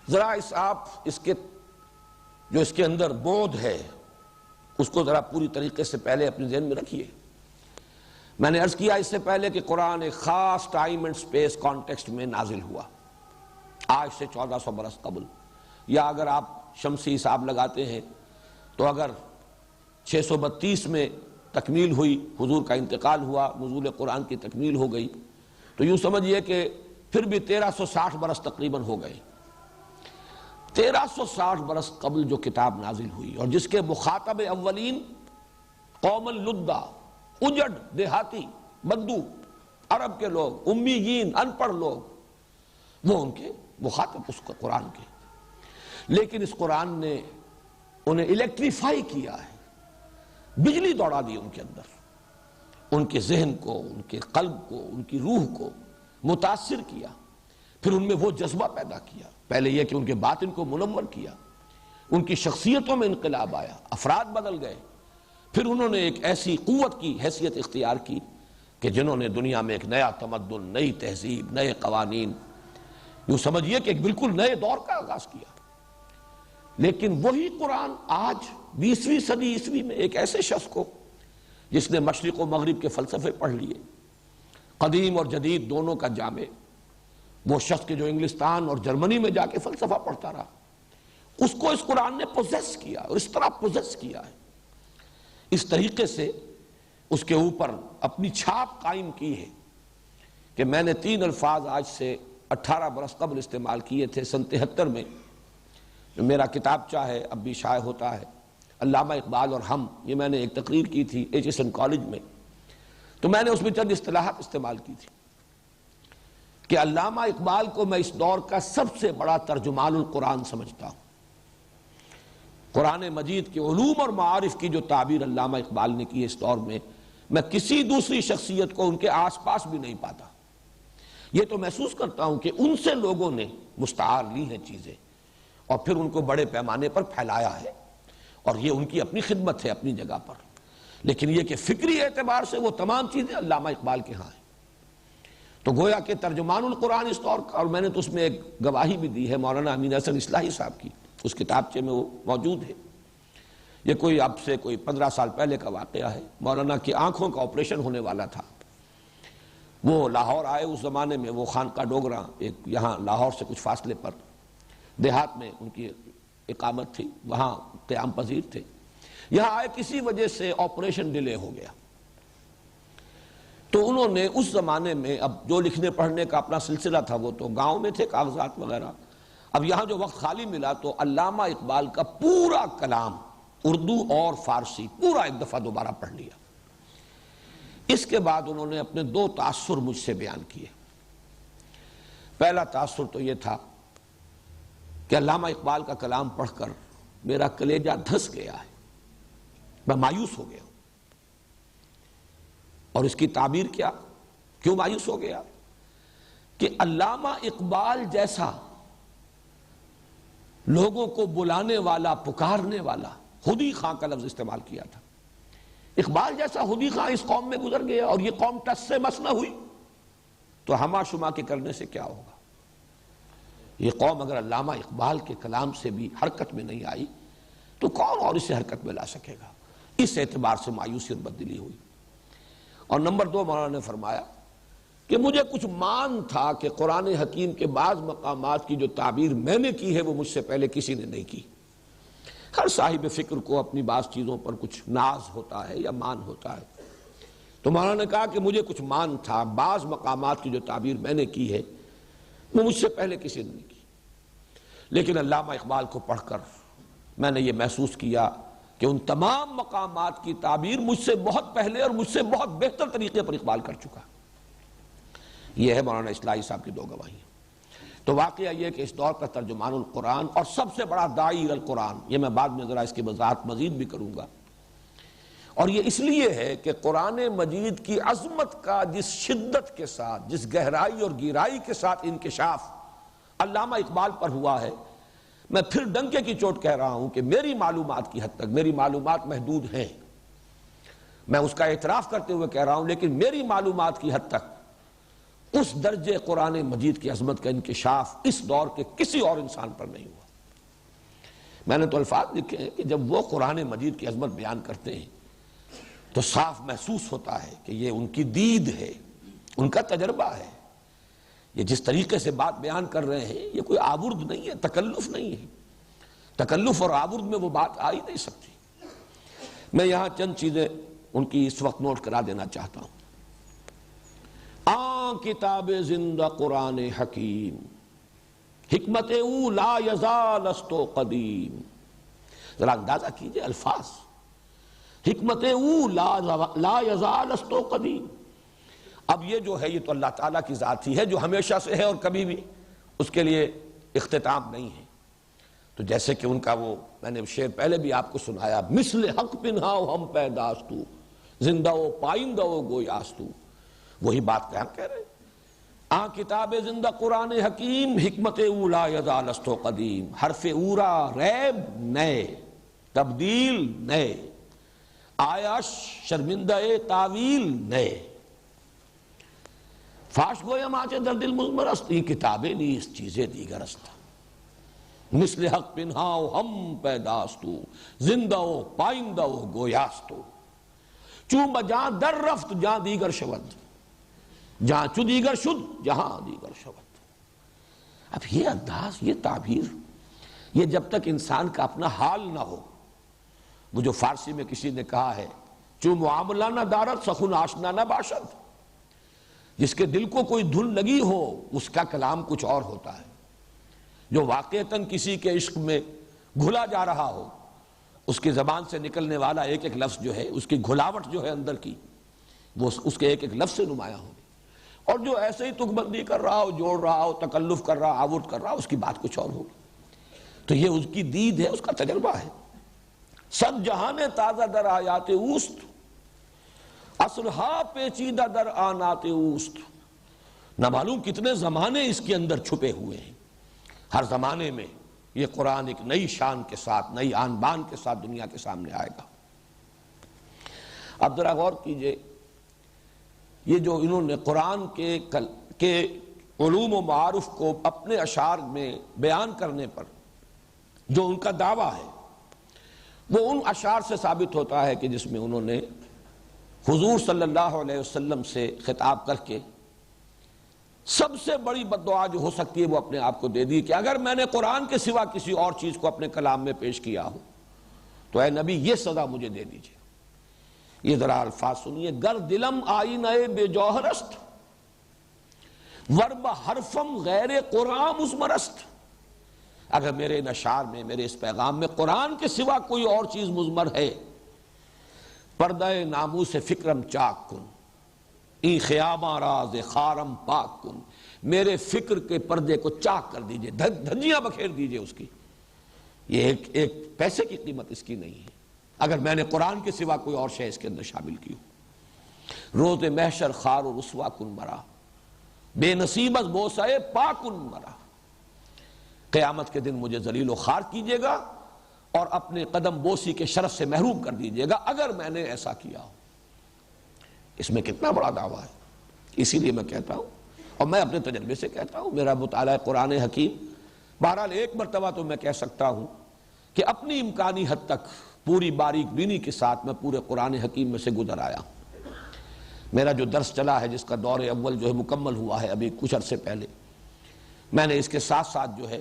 S1: ذرا آپ اس کے اندر بعد ہے اس کو ذرا پوری طریقے سے پہلے اپنے ذہن میں رکھیے۔ میں نے عرض کیا اس سے پہلے کہ قرآن ایک خاص ٹائم اینڈ سپیس کانٹیکسٹ میں نازل ہوا، آج سے 1400 برس قبل، یا اگر آپ شمسی حساب لگاتے ہیں تو اگر 632 میں تکمیل ہوئی، حضور کا انتقال ہوا، نزول قرآن کی تکمیل ہو گئی، تو یوں سمجھیے کہ پھر بھی 1360 برس تقریباً ہو گئے۔ 1360 برس قبل جو کتاب نازل ہوئی اور جس کے مخاطب اولین قوم اللدہ، اجڑ دیہاتی بدو عرب کے لوگ، امیین ان پڑھ لوگ، وہ ان کے مخاطب اس قرآن کے، لیکن اس قرآن نے انہیں الیکٹریفائی کیا ہے، بجلی دوڑا دی ان کے اندر، ان کے ذہن کو، ان کے قلب کو، ان کی روح کو متاثر کیا، پھر ان میں وہ جذبہ پیدا کیا، پہلے یہ کہ ان کے باطن کو منور کیا، ان کی شخصیتوں میں انقلاب آیا، افراد بدل گئے، پھر انہوں نے ایک ایسی قوت کی حیثیت اختیار کی کہ جنہوں نے دنیا میں ایک نیا تمدن، نئی تہذیب، نئے قوانین، یوں سمجھیے کہ ایک بالکل نئے دور کا آغاز کیا۔ لیکن وہی قرآن آج 20ویں صدی عیسوی میں ایک ایسے شخص کو جس نے مشرق و مغرب کے فلسفے پڑھ لیے، قدیم اور جدید دونوں کا جامع، وہ شخص کے جو انگلستان اور جرمنی میں جا کے فلسفہ پڑھتا رہا، اس کو اس قرآن نے پوزیس کیا، اور اس طرح پوزیس کیا ہے، اس طریقے سے اس کے اوپر اپنی چھاپ قائم کی ہے کہ میں نے 3 الفاظ آج سے 18 برس قبل استعمال کیے تھے، سن 73 میں جو میرا کتابچہ ہے اب بھی شائع ہوتا ہے، علامہ اقبال اور ہم، یہ میں نے ایک تقریر کی تھی ایچ کالج میں، تو میں نے اس میں چند اصطلاحات استعمال کی تھی کہ علامہ اقبال کو میں اس دور کا سب سے بڑا ترجمان القرآن سمجھتا ہوں۔ قرآن مجید کے علوم اور معارف کی جو تعبیر علامہ اقبال نے کی اس دور میں کسی دوسری شخصیت کو ان کے آس پاس بھی نہیں پاتا۔ یہ تو محسوس کرتا ہوں کہ ان سے لوگوں نے مستعار لی ہیں چیزیں اور پھر ان کو بڑے پیمانے پر پھیلایا ہے، اور یہ ان کی اپنی خدمت ہے اپنی جگہ پر، لیکن یہ کہ فکری اعتبار سے وہ تمام چیزیں علامہ اقبال کے ہاں ہیں۔ تو گویا کہ ترجمان القرآن اس دور کا، اور میں نے تو اس میں ایک گواہی بھی دی ہے مولانا امین حسن اصلاحی صاحب کی، اس کتابچے میں وہ موجود ہے، یہ کوئی اب سے کوئی 15 سال پہلے کا واقعہ ہے۔ مولانا کی آنکھوں کا آپریشن ہونے والا تھا، وہ لاہور آئے اس زمانے میں، وہ خانقاہ ڈوگراں ایک یہاں لاہور سے کچھ فاصلے پر دیہات میں ان کی اقامت تھی، وہاں قیام پذیر تھے. یہاں آئے، کسی وجہ سے آپریشن ڈیلے ہو گیا، تو انہوں نے اس زمانے میں اب جو لکھنے پڑھنے کا اپنا سلسلہ تھا وہ تو گاؤں میں تھے، کاغذات وغیرہ. اب یہاں جو وقت خالی ملا تو علامہ اقبال کا پورا کلام اردو اور فارسی پورا ایک دفعہ دوبارہ پڑھ لیا. اس کے بعد انہوں نے اپنے 2 تاثر مجھ سے بیان کیے. پہلا تاثر تو یہ تھا کہ علامہ اقبال کا کلام پڑھ کر میرا کلیجہ دھس گیا ہے، میں مایوس ہو گیا ہوں. اور اس کی تعبیر کیا، کیوں مایوس ہو گیا؟ کہ علامہ اقبال جیسا لوگوں کو بلانے والا، پکارنے والا، خودی خواہ کا لفظ استعمال کیا تھا. اقبال جیسا خودی خواہ اس قوم میں گزر گیا اور یہ قوم ٹس سے مس نہ ہوئی تو ہما شما کے کرنے سے کیا ہوگا؟ یہ قوم اگر علامہ اقبال کے کلام سے بھی حرکت میں نہیں آئی تو کون اور اسے حرکت میں لا سکے گا؟ اس اعتبار سے مایوسی اور بددلی ہوئی. اور نمبر 2، مولانا نے فرمایا کہ مجھے کچھ مان تھا کہ قرآن حکیم کے بعض مقامات کی جو تعبیر میں نے کی ہے وہ مجھ سے پہلے کسی نے نہیں کی. ہر صاحب فکر کو اپنی بعض چیزوں پر کچھ ناز ہوتا ہے یا مان ہوتا ہے. تو مولانا نے کہا کہ مجھے کچھ مان تھا، بعض مقامات کی جو تعبیر میں نے کی ہے وہ مجھ سے پہلے کسی نے نہیں کی. لیکن علامہ اقبال کو پڑھ کر میں نے یہ محسوس کیا کہ ان تمام مقامات کی تعبیر مجھ سے بہت پہلے اور مجھ سے بہت بہتر طریقے پر اقبال کر چکا. یہ ہے مولانا اصلاحی صاحب کی 2 گواہیاں. تو واقعہ یہ کہ اس دور کا ترجمان القرآن اور سب سے بڑا داعی القرآن، یہ میں بعد میں ذرا اس کی وضاحت مزید بھی کروں گا. اور یہ اس لیے ہے کہ قرآن مجید کی عظمت کا جس شدت کے ساتھ، جس گہرائی اور گہرائی کے ساتھ انکشاف علامہ اقبال پر ہوا ہے، میں پھر ڈنکے کی چوٹ کہہ رہا ہوں کہ میری معلومات کی حد تک، میری معلومات محدود ہیں، میں اس کا اعتراف کرتے ہوئے کہہ رہا ہوں، لیکن میری معلومات کی حد تک اس درجے قرآن مجید کی عظمت کا انکشاف اس دور کے کسی اور انسان پر نہیں ہوا. میں نے تو الفاظ لکھے ہیں کہ جب وہ قرآن مجید کی عظمت بیان کرتے ہیں تو صاف محسوس ہوتا ہے کہ یہ ان کی دید ہے، ان کا تجربہ ہے. یہ جس طریقے سے بات بیان کر رہے ہیں یہ کوئی آورد نہیں ہے، تکلف نہیں ہے. تکلف اور آورد میں وہ بات آ ہی نہیں سکتی. میں یہاں چند چیزیں ان کی اس وقت نوٹ کرا دینا چاہتا ہوں. کتاب زندہ قرآن حکیم، حکمت او لا یزال است قدیم. ذرا اندازہ کیجئے الفاظ، حکمت او لا یزال است قدیم. اب یہ جو ہے یہ تو اللہ تعالیٰ کی ذات ہی ہے جو ہمیشہ سے ہے اور کبھی بھی اس کے لیے اختتام نہیں ہے. تو جیسے کہ ان کا وہ میں نے شعر پہلے بھی آپ کو سنایا، مثل حق پنہاؤ ہم پیداستو، زندہ و پائندہ و گویاستو. وہی بات ہم کہہ رہے ہیں. کتاب زندہ قرآن حکیم، حکمت اولا یزال است قدیم. حرف اورا ریب نئے، تبدیل نئے، آیا شرمندہ تعویل نئے. فاش گویم آچے در دل مزمر است، یہ کتابیں نیست چیزیں دیگر است. مثل حق پنہاؤ ہم پیداستو، زندہ و پائندہ و گویاستو. چون بجاں در رفت جاں دیگر شود، جہاں چو دیگر شد جہاں دیگر شود. اب یہ انداز، یہ تعبیر، یہ جب تک انسان کا اپنا حال نہ ہو، وہ جو فارسی میں کسی نے کہا ہے چو معاملہ نہ دارت سخن آشنا نہ باشد، جس کے دل کو کوئی دھن لگی ہو اس کا کلام کچھ اور ہوتا ہے. جو واقعتاً کسی کے عشق میں گھلا جا رہا ہو، اس کی زبان سے نکلنے والا ایک ایک لفظ جو ہے، اس کی گھلاوٹ جو ہے اندر کی، وہ اس کے ایک ایک لفظ سے نمایاں ہوگی. اور جو ایسے ہی تک بندی کر رہا ہو، جوڑ رہا ہو، تکلف کر رہا، آورد کر رہا، اس کی بات کچھ اور ہوگی. تو یہ اس کی دید ہے، اس کا تجربہ ہے. صد جہاں تازہ در آیات اوست، عصرہا پیچیدہ در آنات اوست. نہ معلوم کتنے زمانے اس کے اندر چھپے ہوئے ہیں. ہر زمانے میں یہ قرآن ایک نئی شان کے ساتھ، نئی آن بان کے ساتھ دنیا کے سامنے آئے گا. اب ذرا غور کیجئے، یہ جو انہوں نے قرآن کے علوم و معارف کو اپنے اشعار میں بیان کرنے پر جو ان کا دعویٰ ہے، وہ ان اشعار سے ثابت ہوتا ہے کہ جس میں انہوں نے حضور صلی اللہ علیہ وسلم سے خطاب کر کے سب سے بڑی بد دعا جو ہو سکتی ہے وہ اپنے آپ کو دے دی کہ اگر میں نے قرآن کے سوا کسی اور چیز کو اپنے کلام میں پیش کیا ہو تو اے نبی یہ سزا مجھے دے دیجئے۔ یہ ذرا الفاظ سنیے، گر دلم آئینہ بے جوہرست ورب حرفم غیر قرآن مزمرست۔ اگر میرے نشار میں، میرے اس پیغام میں قرآن کے سوا کوئی اور چیز مضمر ہے، پردہ ناموس فکرم چاک کن ای خیامہ راز خارم پاک کن، میرے فکر کے پردے کو چاک کر دیجئے، دھجیاں بکھیر دیجئے اس کی۔ یہ ایک پیسے کی قیمت اس کی نہیں ہے اگر میں نے قرآن کے سوا کوئی اور شے اس کے اندر شامل کی ہو۔ روز محشر خار و رسوا کن مرا بے نصیب از بوسہ پاکن مرا، قیامت کے دن مجھے ذلیل و خوار کیجئے گا اور اپنے قدم بوسی کے شرف سے محروم کر دیجئے گا اگر میں نے ایسا کیا ہو۔ اس میں کتنا بڑا دعویٰ ہے۔ اسی لیے میں کہتا ہوں، اور میں اپنے تجربے سے کہتا ہوں، میرا مطالعہ قرآن حکیم بہرحال ایک مرتبہ تو میں کہہ سکتا ہوں کہ اپنی امکانی حد تک پوری باریک بینی کے ساتھ میں پورے قرآن حکیم میں سے گزر آیا۔ میرا جو درس چلا ہے جس کا دور اول جو ہے مکمل ہوا ہے ابھی کچھ عرصے پہلے، میں نے اس کے ساتھ ساتھ جو ہے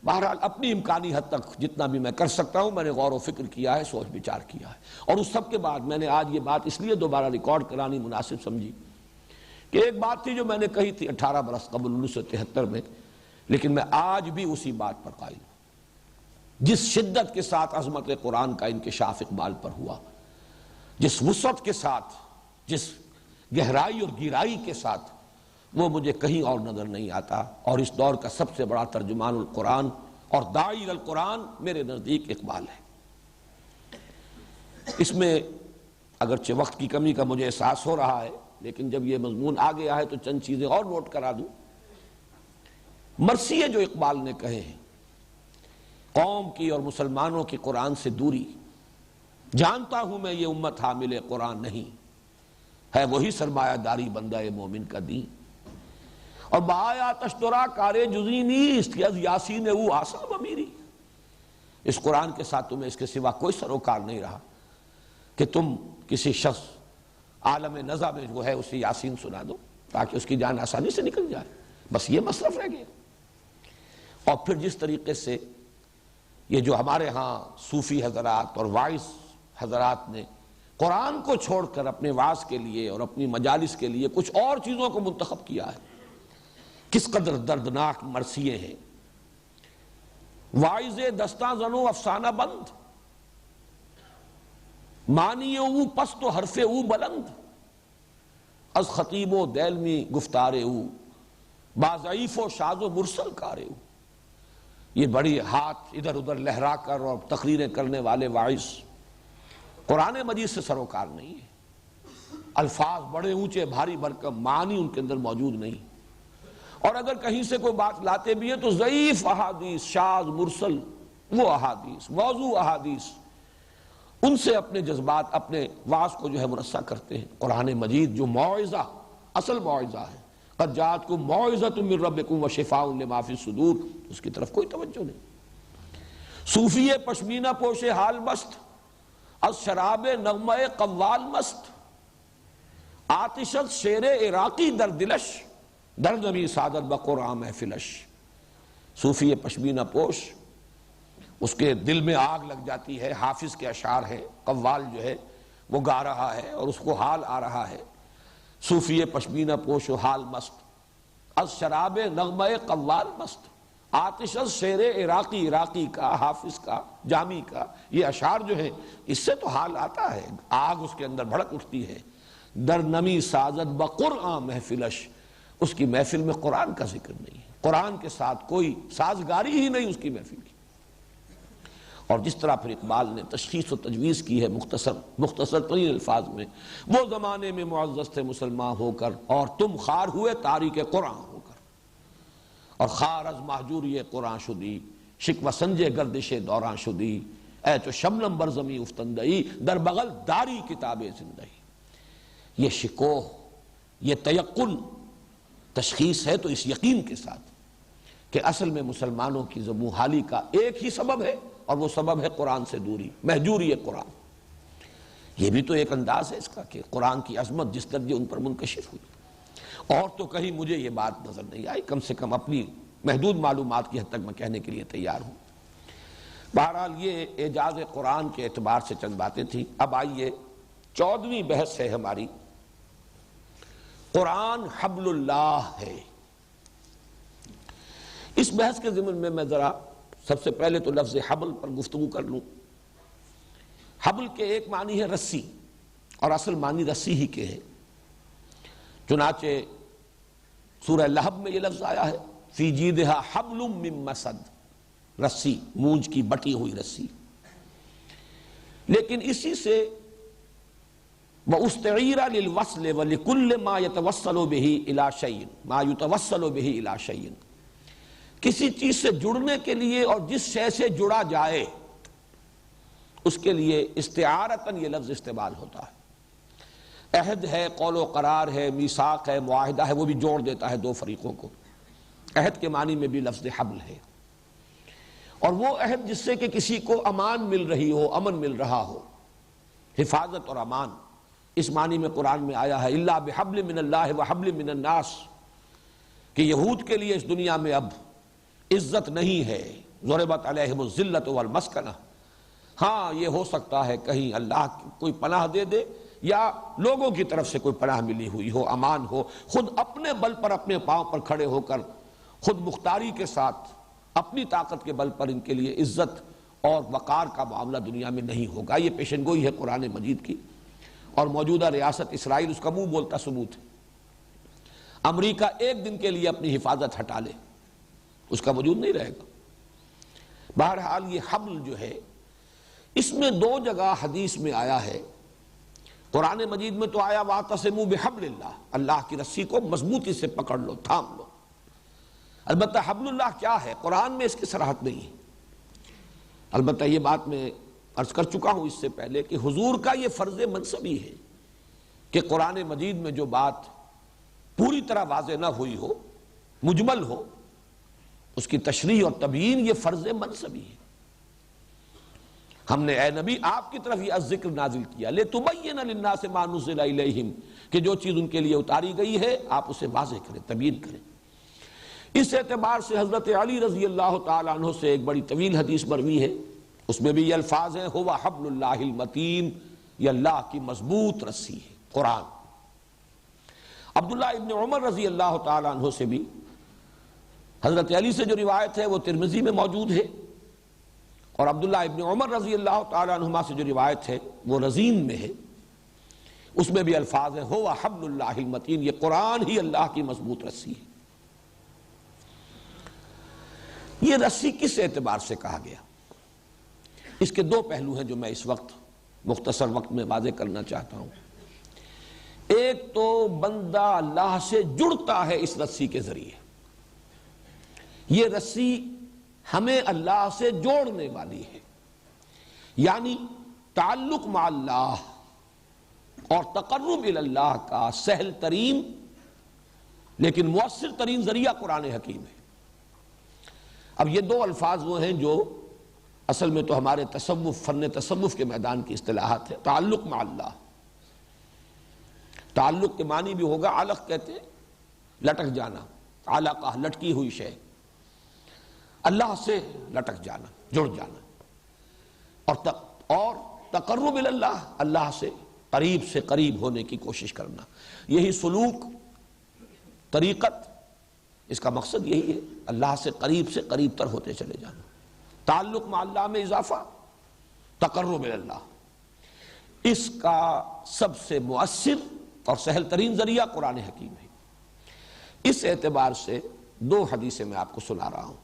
S1: بہرحال اپنی امکانی حد تک جتنا بھی میں کر سکتا ہوں میں نے غور و فکر کیا ہے، سوچ بچار کیا ہے، اور اس سب کے بعد میں نے آج یہ بات اس لیے دوبارہ ریکارڈ کرانی مناسب سمجھی کہ ایک بات تھی جو میں نے کہی تھی 18 برس قبل 1973 میں، لیکن میں آج بھی اسی بات پر قائل ہوں۔ جس شدت کے ساتھ عظمت قرآن کا انکشاف اقبال پر ہوا، جس وسعت کے ساتھ، جس گہرائی اور گہرائی کے ساتھ، وہ مجھے کہیں اور نظر نہیں آتا، اور اس دور کا سب سے بڑا ترجمان القرآن اور داعی القرآن میرے نزدیک اقبال ہے۔ اس میں اگرچہ وقت کی کمی کا مجھے احساس ہو رہا ہے، لیکن جب یہ مضمون آ گیا ہے تو چند چیزیں اور نوٹ کرا دوں۔ مرثیے جو اقبال نے کہے ہیں، قوم کی اور مسلمانوں کی قرآن سے دوری، جانتا ہوں میں یہ امت حامل قرآن نہیں ہے، وہی سرمایہ داری بندہ مومن کا دین، اور بآیا تشترا کار جزی نیست کہ از یاسین او آسام امیری۔ اس قرآن کے ساتھ تمہیں اس کے سوا کوئی سروکار نہیں رہا کہ تم کسی شخص عالم نزع میں جو ہے اسے یاسین سنا دو تاکہ اس کی جان آسانی سے نکل جائے، بس یہ مصرف رہ گیا۔ اور پھر جس طریقے سے یہ جو ہمارے ہاں صوفی حضرات اور وائس حضرات نے قرآن کو چھوڑ کر اپنے وعظ کے لیے اور اپنی مجالس کے لیے کچھ اور چیزوں کو منتخب کیا ہے، کس قدر دردناک مرثیے ہیں۔ واعظ دستاں زنو افسانہ بند، معنی او پست و حرف او بلند، از خطیب و دیلمی گفتار او با ضعیف و شاذ و مرسل کار او۔ یہ بڑی ہاتھ ادھر ادھر لہرا کر اور تقریریں کرنے والے واعظ قرآن مجید سے سروکار نہیں ہے۔ الفاظ بڑے اونچے بھاری بھرکم، معنی ان کے اندر موجود نہیں، اور اگر کہیں سے کوئی بات لاتے بھی ہیں تو ضعیف احادیث، شاذ مرسل وہ احادیث، موضوع احادیث، ان سے اپنے جذبات، اپنے وعظ کو جو ہے مرصع کرتے ہیں۔ قرآن مجید جو موعظہ، اصل موعظہ ہے، قد جاءتکم موعظۃ من ربکم وشفاء لما فی الصدور، اس کی طرف کوئی توجہ نہیں۔ صوفی پشمینہ پوش حال مست، از شراب نغمہ قوال مست، آتشت شیر عراقی در دلش، در نبی سعادت بقرآن محفلش۔ صوفی پشمینہ پوش، اس کے دل میں آگ لگ جاتی ہے، حافظ کے اشعار ہیں، قوال جو ہے وہ گا رہا ہے اور اس کو حال آ رہا ہے۔ صوفی پشمینہ پوش و حال مست، از شراب نغمہ قوال مست، آتش از شعر عراقی، عراقی کا، حافظ کا، جامی کا یہ اشعار جو ہیں اس سے تو حال آتا ہے، آگ اس کے اندر بھڑک اٹھتی ہے۔ در نمی سازد بقرآن محفلش، اس کی محفل میں قرآن کا ذکر نہیں ہے، قرآن کے ساتھ کوئی سازگاری ہی نہیں اس کی محفل کی۔ اور جس طرح پھر اقبال نے تشخیص و تجویز کی ہے مختصر ترین الفاظ میں، وہ زمانے میں معزز تھے مسلمان ہو کر اور تم خار ہوئے تاریک قرآن ہو کر، اور خار از مہجوری قرآن شدی، شکوہ سنجے گردش دوران شدی، اے تو شبنم برزمی افتندئی، در بغل داری کتاب زندگی۔ یہ شکوہ، یہ تیقن تشخیص ہے تو اس یقین کے ساتھ کہ اصل میں مسلمانوں کی زبوں حالی کا ایک ہی سبب ہے، اور وہ سبب ہے قرآن سے دوری، مہجوری قرآن۔ یہ بھی تو ایک انداز ہے اس کا کہ قرآن کی عظمت جس درجے ان پر منکشف ہوئی، اور تو کہیں مجھے یہ بات نظر نہیں آئی، کم سے کم اپنی محدود معلومات کی حد تک میں کہنے کے لیے تیار ہوں۔ بہرحال یہ اعجاز قرآن کے اعتبار سے چند باتیں تھیں۔ اب آئیے 14ویں بحث ہے ہماری، قرآن حبل اللہ ہے۔ اس بحث کے ضمن میں ذرا سب سے پہلے تو لفظ حبل پر گفتگو کر لوں۔ حبل کے ایک معنی ہے رسی، اور اصل معنی رسی ہی کے ہے۔ چنانچہ سورہ لہب میں یہ لفظ آیا ہے، فی جیدہا حبل من مسد، رسی، مونج کی بٹی ہوئی رسی۔ لیکن اسی سے وَأُسْتَعِيرَ لِلْوَصْلِ وَلِكُلِّ مَا يَتَوَصَّلُ بِهِ إِلَى شَيْءٍ مَا يُتَوَصَّلُ بِهِ إِلَى شَيْءٍ، کسی چیز سے جڑنے کے لیے اور جس شے سے جڑا جائے اس کے لیے استعارتاً یہ لفظ استعمال ہوتا ہے۔ عہد ہے، قول و قرار ہے، میثاق ہے، معاہدہ ہے، وہ بھی جوڑ دیتا ہے دو فریقوں کو۔ عہد کے معنی میں بھی لفظ حبل ہے، اور وہ عہد جس سے کہ کسی کو امان مل رہی ہو، امن مل رہا ہو، حفاظت اور امان، اس معنی میں قرآن میں آیا ہے الا بحبل من اللہ وحبل من الناس، کہ یہود کے لیے اس دنیا میں اب عزت نہیں ہے، ضربت علیہم الذلۃ والمسکنہ۔ ہاں یہ ہو سکتا ہے کہیں اللہ کوئی پناہ دے دے، یا لوگوں کی طرف سے کوئی پناہ ملی ہوئی ہو، امان ہو، خود اپنے بل پر اپنے پاؤں پر کھڑے ہو کر خود مختاری کے ساتھ اپنی طاقت کے بل پر ان کے لیے عزت اور وقار کا معاملہ دنیا میں نہیں ہوگا۔ یہ پیشن گوئی ہے قرآن مجید کی، اور موجودہ ریاست اسرائیل اس کا منہ بولتا ثبوت ہے۔ امریکہ ایک دن کے لیے اپنی حفاظت ہٹا لے، اس کا وجود نہیں رہے گا۔ بہرحال یہ حبل جو ہے، اس میں دو جگہ حدیث میں آیا ہے۔ قرآن مجید میں تو آیا وَاعْتَصِمُوا بِحَبْلِ اللَّهِ، اللہ کی رسی کو مضبوطی سے پکڑ لو، تھام لو۔ البتہ حبل اللہ کیا ہے، قرآن میں اس کی صراحت نہیں ہے۔ البتہ یہ بات میں عرض کر چکا ہوں اس سے پہلے کہ حضور کا یہ فرض منصبی ہے کہ قرآن مجید میں جو بات پوری طرح واضح نہ ہوئی ہو، مجمل ہو، اس کی تشریح اور تبیین یہ فرض منصبی ہے۔ ہم نے اے نبی آپ کی طرف یہ ذکر نازل کیا لِتُبَيِّنَ لِلنَّاسِ مَا نُزِّلَ إِلَيْهِمْ، کہ جو چیز ان کے لیے اتاری گئی ہے آپ اسے واضح کریں، تبیین کریں۔ اس اعتبار سے حضرت علی رضی اللہ تعالیٰ عنہ سے ایک بڑی طویل حدیث مروی ہے، اس میں بھی یہ الفاظ ہیں ہوا حبل اللہ المتین، یہ اللہ کی مضبوط رسی ہے قرآن۔ عبداللہ ابن عمر رضی اللہ تعالیٰ عنہ سے بھی حضرت علی سے جو روایت ہے وہ ترمذی میں موجود ہے، اور عبداللہ ابن عمر رضی اللہ تعالیٰ عنہما سے جو روایت ہے وہ رزین میں ہے، اس میں بھی الفاظ ہیں ہوا حبل اللہ المتین، یہ قرآن ہی اللہ کی مضبوط رسی ہے۔ یہ رسی کس اعتبار سے کہا گیا؟ اس کے دو پہلو ہیں جو میں اس وقت مختصر وقت میں واضح کرنا چاہتا ہوں۔ ایک تو بندہ اللہ سے جڑتا ہے اس رسی کے ذریعے، یہ رسی ہمیں اللہ سے جوڑنے والی ہے، یعنی تعلق مع اللہ اور تقرب الی اللہ کا سہل ترین لیکن مؤثر ترین ذریعہ قرآن حکیم ہے۔ اب یہ دو الفاظ وہ ہیں جو اصل میں تو ہمارے تصوف، فن تصوف کے میدان کی اصطلاحات ہے۔ تعلق مع اللہ، تعلق کے معنی بھی ہوگا، علق کہتے ہیں لٹک جانا، علقہ لٹکی ہوئی شے، اللہ سے لٹک جانا، جڑ جانا، اور تقرب الی اللہ، اللہ سے قریب ہونے کی کوشش کرنا۔ یہی سلوک، طریقت، اس کا مقصد یہی ہے، اللہ سے قریب تر ہوتے چلے جانا۔ تعلق مع اللہ میں اضافہ، تقرب الی اللہ، اس کا سب سے مؤثر اور سہل ترین ذریعہ قرآن حکیم ہے۔ اس اعتبار سے دو حدیثیں میں آپ کو سنا رہا ہوں۔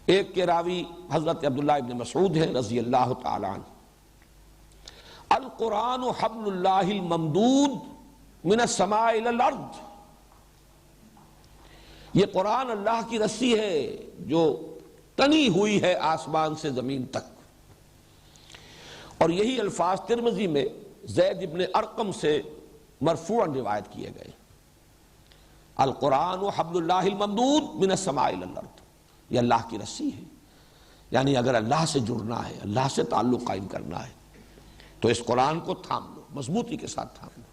S1: ایک کے راوی حضرت عبداللہ ابن مسعود ہے رضی اللہ تعالی عنہ، القرآن حبل اللہ الممدود من السماء الی الارض، یہ قرآن اللہ کی رسی ہے جو تنی ہوئی ہے آسمان سے زمین تک۔ اور یہی الفاظ ترمذی میں زید ابن ارقم سے مرفوعاً روایت کیے گئے، القرآن حبل اللہ الممدود من السماء الی الارض، یہ اللہ کی رسی ہے، یعنی اگر اللہ سے جڑنا ہے، اللہ سے تعلق قائم کرنا ہے تو اس قرآن کو تھام لو، مضبوطی کے ساتھ تھام لو،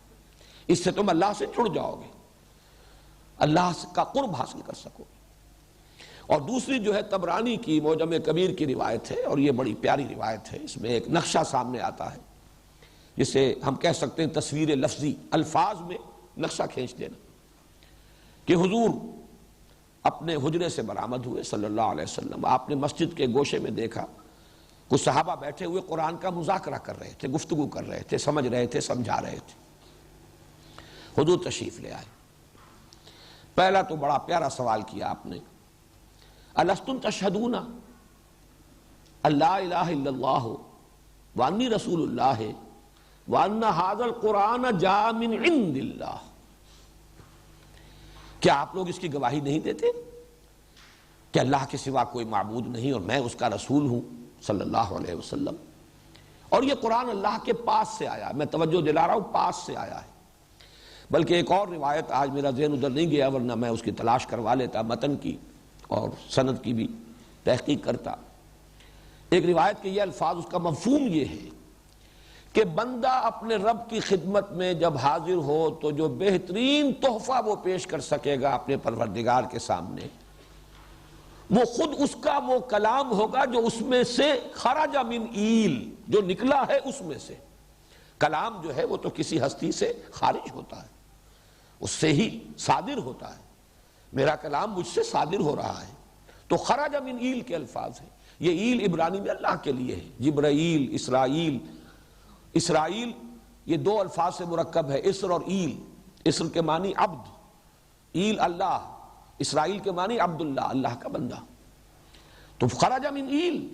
S1: اس سے تم اللہ سے جڑ جاؤ گے۔ اللہ کا قرب حاصل کر سکو گے۔ اور دوسری جو ہے طبرانی کی معجم کبیر کی روایت ہے، اور یہ بڑی پیاری روایت ہے، اس میں ایک نقشہ سامنے آتا ہے جسے ہم کہہ سکتے ہیں تصویر لفظی، الفاظ میں نقشہ کھینچ دینا، کہ حضور اپنے حجرے سے برآمد ہوئے صلی اللہ علیہ وسلم، آپ نے مسجد کے گوشے میں دیکھا کچھ صحابہ بیٹھے ہوئے قرآن کا مذاکرہ کر رہے تھے، گفتگو کر رہے تھے، سمجھ رہے تھے، سمجھا رہے تھے۔ حضور تشریف لے آئے، پہلا تو بڑا پیارا سوال کیا آپ نے، الستم تشہدون ان لا الہ الا اللہ وانی رسول اللہ وان ھذا القرآن جاء من عند اللہ، کیا آپ لوگ اس کی گواہی نہیں دیتے کہ اللہ کے سوا کوئی معبود نہیں اور میں اس کا رسول ہوں صلی اللہ علیہ وسلم، اور یہ قرآن اللہ کے پاس سے آیا، میں توجہ دلا رہا ہوں پاس سے آیا ہے۔ بلکہ ایک اور روایت، آج میرا ذہن ادھر نہیں گیا ورنہ میں اس کی تلاش کروا لیتا، متن کی اور سند کی بھی تحقیق کرتا۔ ایک روایت کے یہ الفاظ، اس کا مفہوم یہ ہے کہ بندہ اپنے رب کی خدمت میں جب حاضر ہو تو جو بہترین تحفہ وہ پیش کر سکے گا اپنے پروردگار کے سامنے، وہ خود اس کا وہ کلام ہوگا جو اس میں سے خرج من ایل، جو نکلا ہے اس میں سے۔ کلام جو ہے وہ تو کسی ہستی سے خارج ہوتا ہے، اس سے ہی صادر ہوتا ہے، میرا کلام مجھ سے صادر ہو رہا ہے، تو خرج من ایل کے الفاظ ہیں۔ یہ ایل عبرانی میں اللہ کے لیے ہے، جبرائیل، اسرائیل۔ اسرائیل یہ دو الفاظ سے مرکب ہے، اسر اور ایل۔ اسر کے معنی عبد، ایل اللہ، اسرائیل کے معنی عبداللہ، اللہ کا بندہ۔ تو خرج من ایل،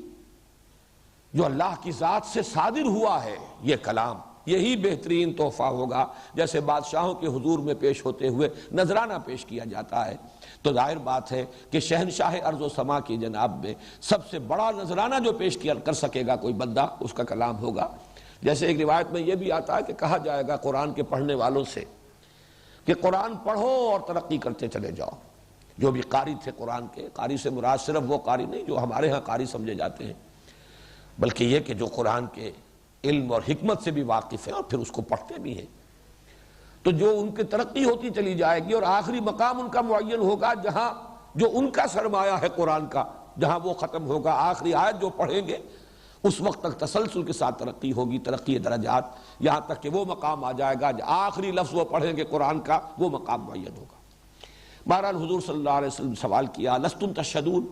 S1: جو اللہ کی ذات سے صادر ہوا ہے یہ کلام، یہی بہترین تحفہ ہوگا۔ جیسے بادشاہوں کے حضور میں پیش ہوتے ہوئے نذرانہ پیش کیا جاتا ہے، تو ظاہر بات ہے کہ شہنشاہ ارض و سما کی جناب میں سب سے بڑا نذرانہ جو پیش کر سکے گا کوئی بندہ، اس کا کلام ہوگا۔ جیسے ایک روایت میں یہ بھی آتا ہے کہ کہا جائے گا قرآن کے پڑھنے والوں سے کہ قرآن پڑھو اور ترقی کرتے چلے جاؤ۔ جو بھی قاری تھے قرآن کے، قاری سے مراد صرف وہ قاری نہیں جو ہمارے ہاں قاری سمجھے جاتے ہیں، بلکہ یہ کہ جو قرآن کے علم اور حکمت سے بھی واقف ہیں اور پھر اس کو پڑھتے بھی ہیں، تو جو ان کی ترقی ہوتی چلی جائے گی اور آخری مقام ان کا معین ہوگا جہاں جو ان کا سرمایہ ہے قرآن کا، جہاں وہ ختم ہوگا، آخری آیت جو پڑھیں گے اس وقت تک تسلسل کے ساتھ ترقی ہوگی، ترقی درجات، یہاں تک کہ وہ مقام آ جائے گا آخری لفظ وہ پڑھیں گے قرآن کا، وہ مقام معین ہوگا۔ بہرحال حضور صلی اللہ علیہ وسلم سوال کیا، لستم تشہدون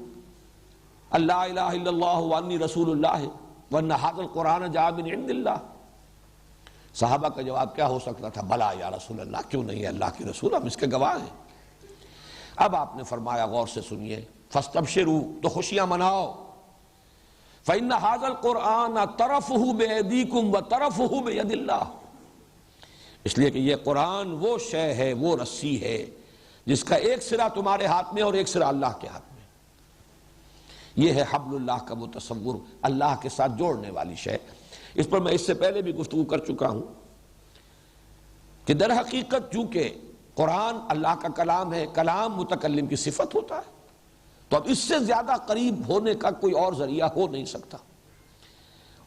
S1: ان لا الہ الا اللہ وانی رسول اللہ وان ھذا القرآن جاء من عند اللہ۔ صحابہ کا جواب کیا ہو سکتا تھا؟ بلا یا رسول اللہ، کیوں نہیں ہے اللہ کی رسول، ہم اس کے گواہ ہیں۔ اب آپ نے فرمایا، غور سے سنیے، فاستبشروا، تو خوشیاں مناؤ، فإن ھذا القرآن طرفہ بأیدیکم وطرفہ بید اللہ، اس لیے کہ یہ قرآن وہ شے ہے، وہ رسی ہے جس کا ایک سرا تمہارے ہاتھ میں اور ایک سرا اللہ کے ہاتھ میں۔ یہ ہے حبل اللہ کا وہ تصور، اللہ کے ساتھ جوڑنے والی شے۔ اس پر میں اس سے پہلے بھی گفتگو کر چکا ہوں کہ در حقیقت چونکہ قرآن اللہ کا کلام ہے، کلام متکلم کی صفت ہوتا ہے، تو اب اس سے زیادہ قریب ہونے کا کوئی اور ذریعہ ہو نہیں سکتا۔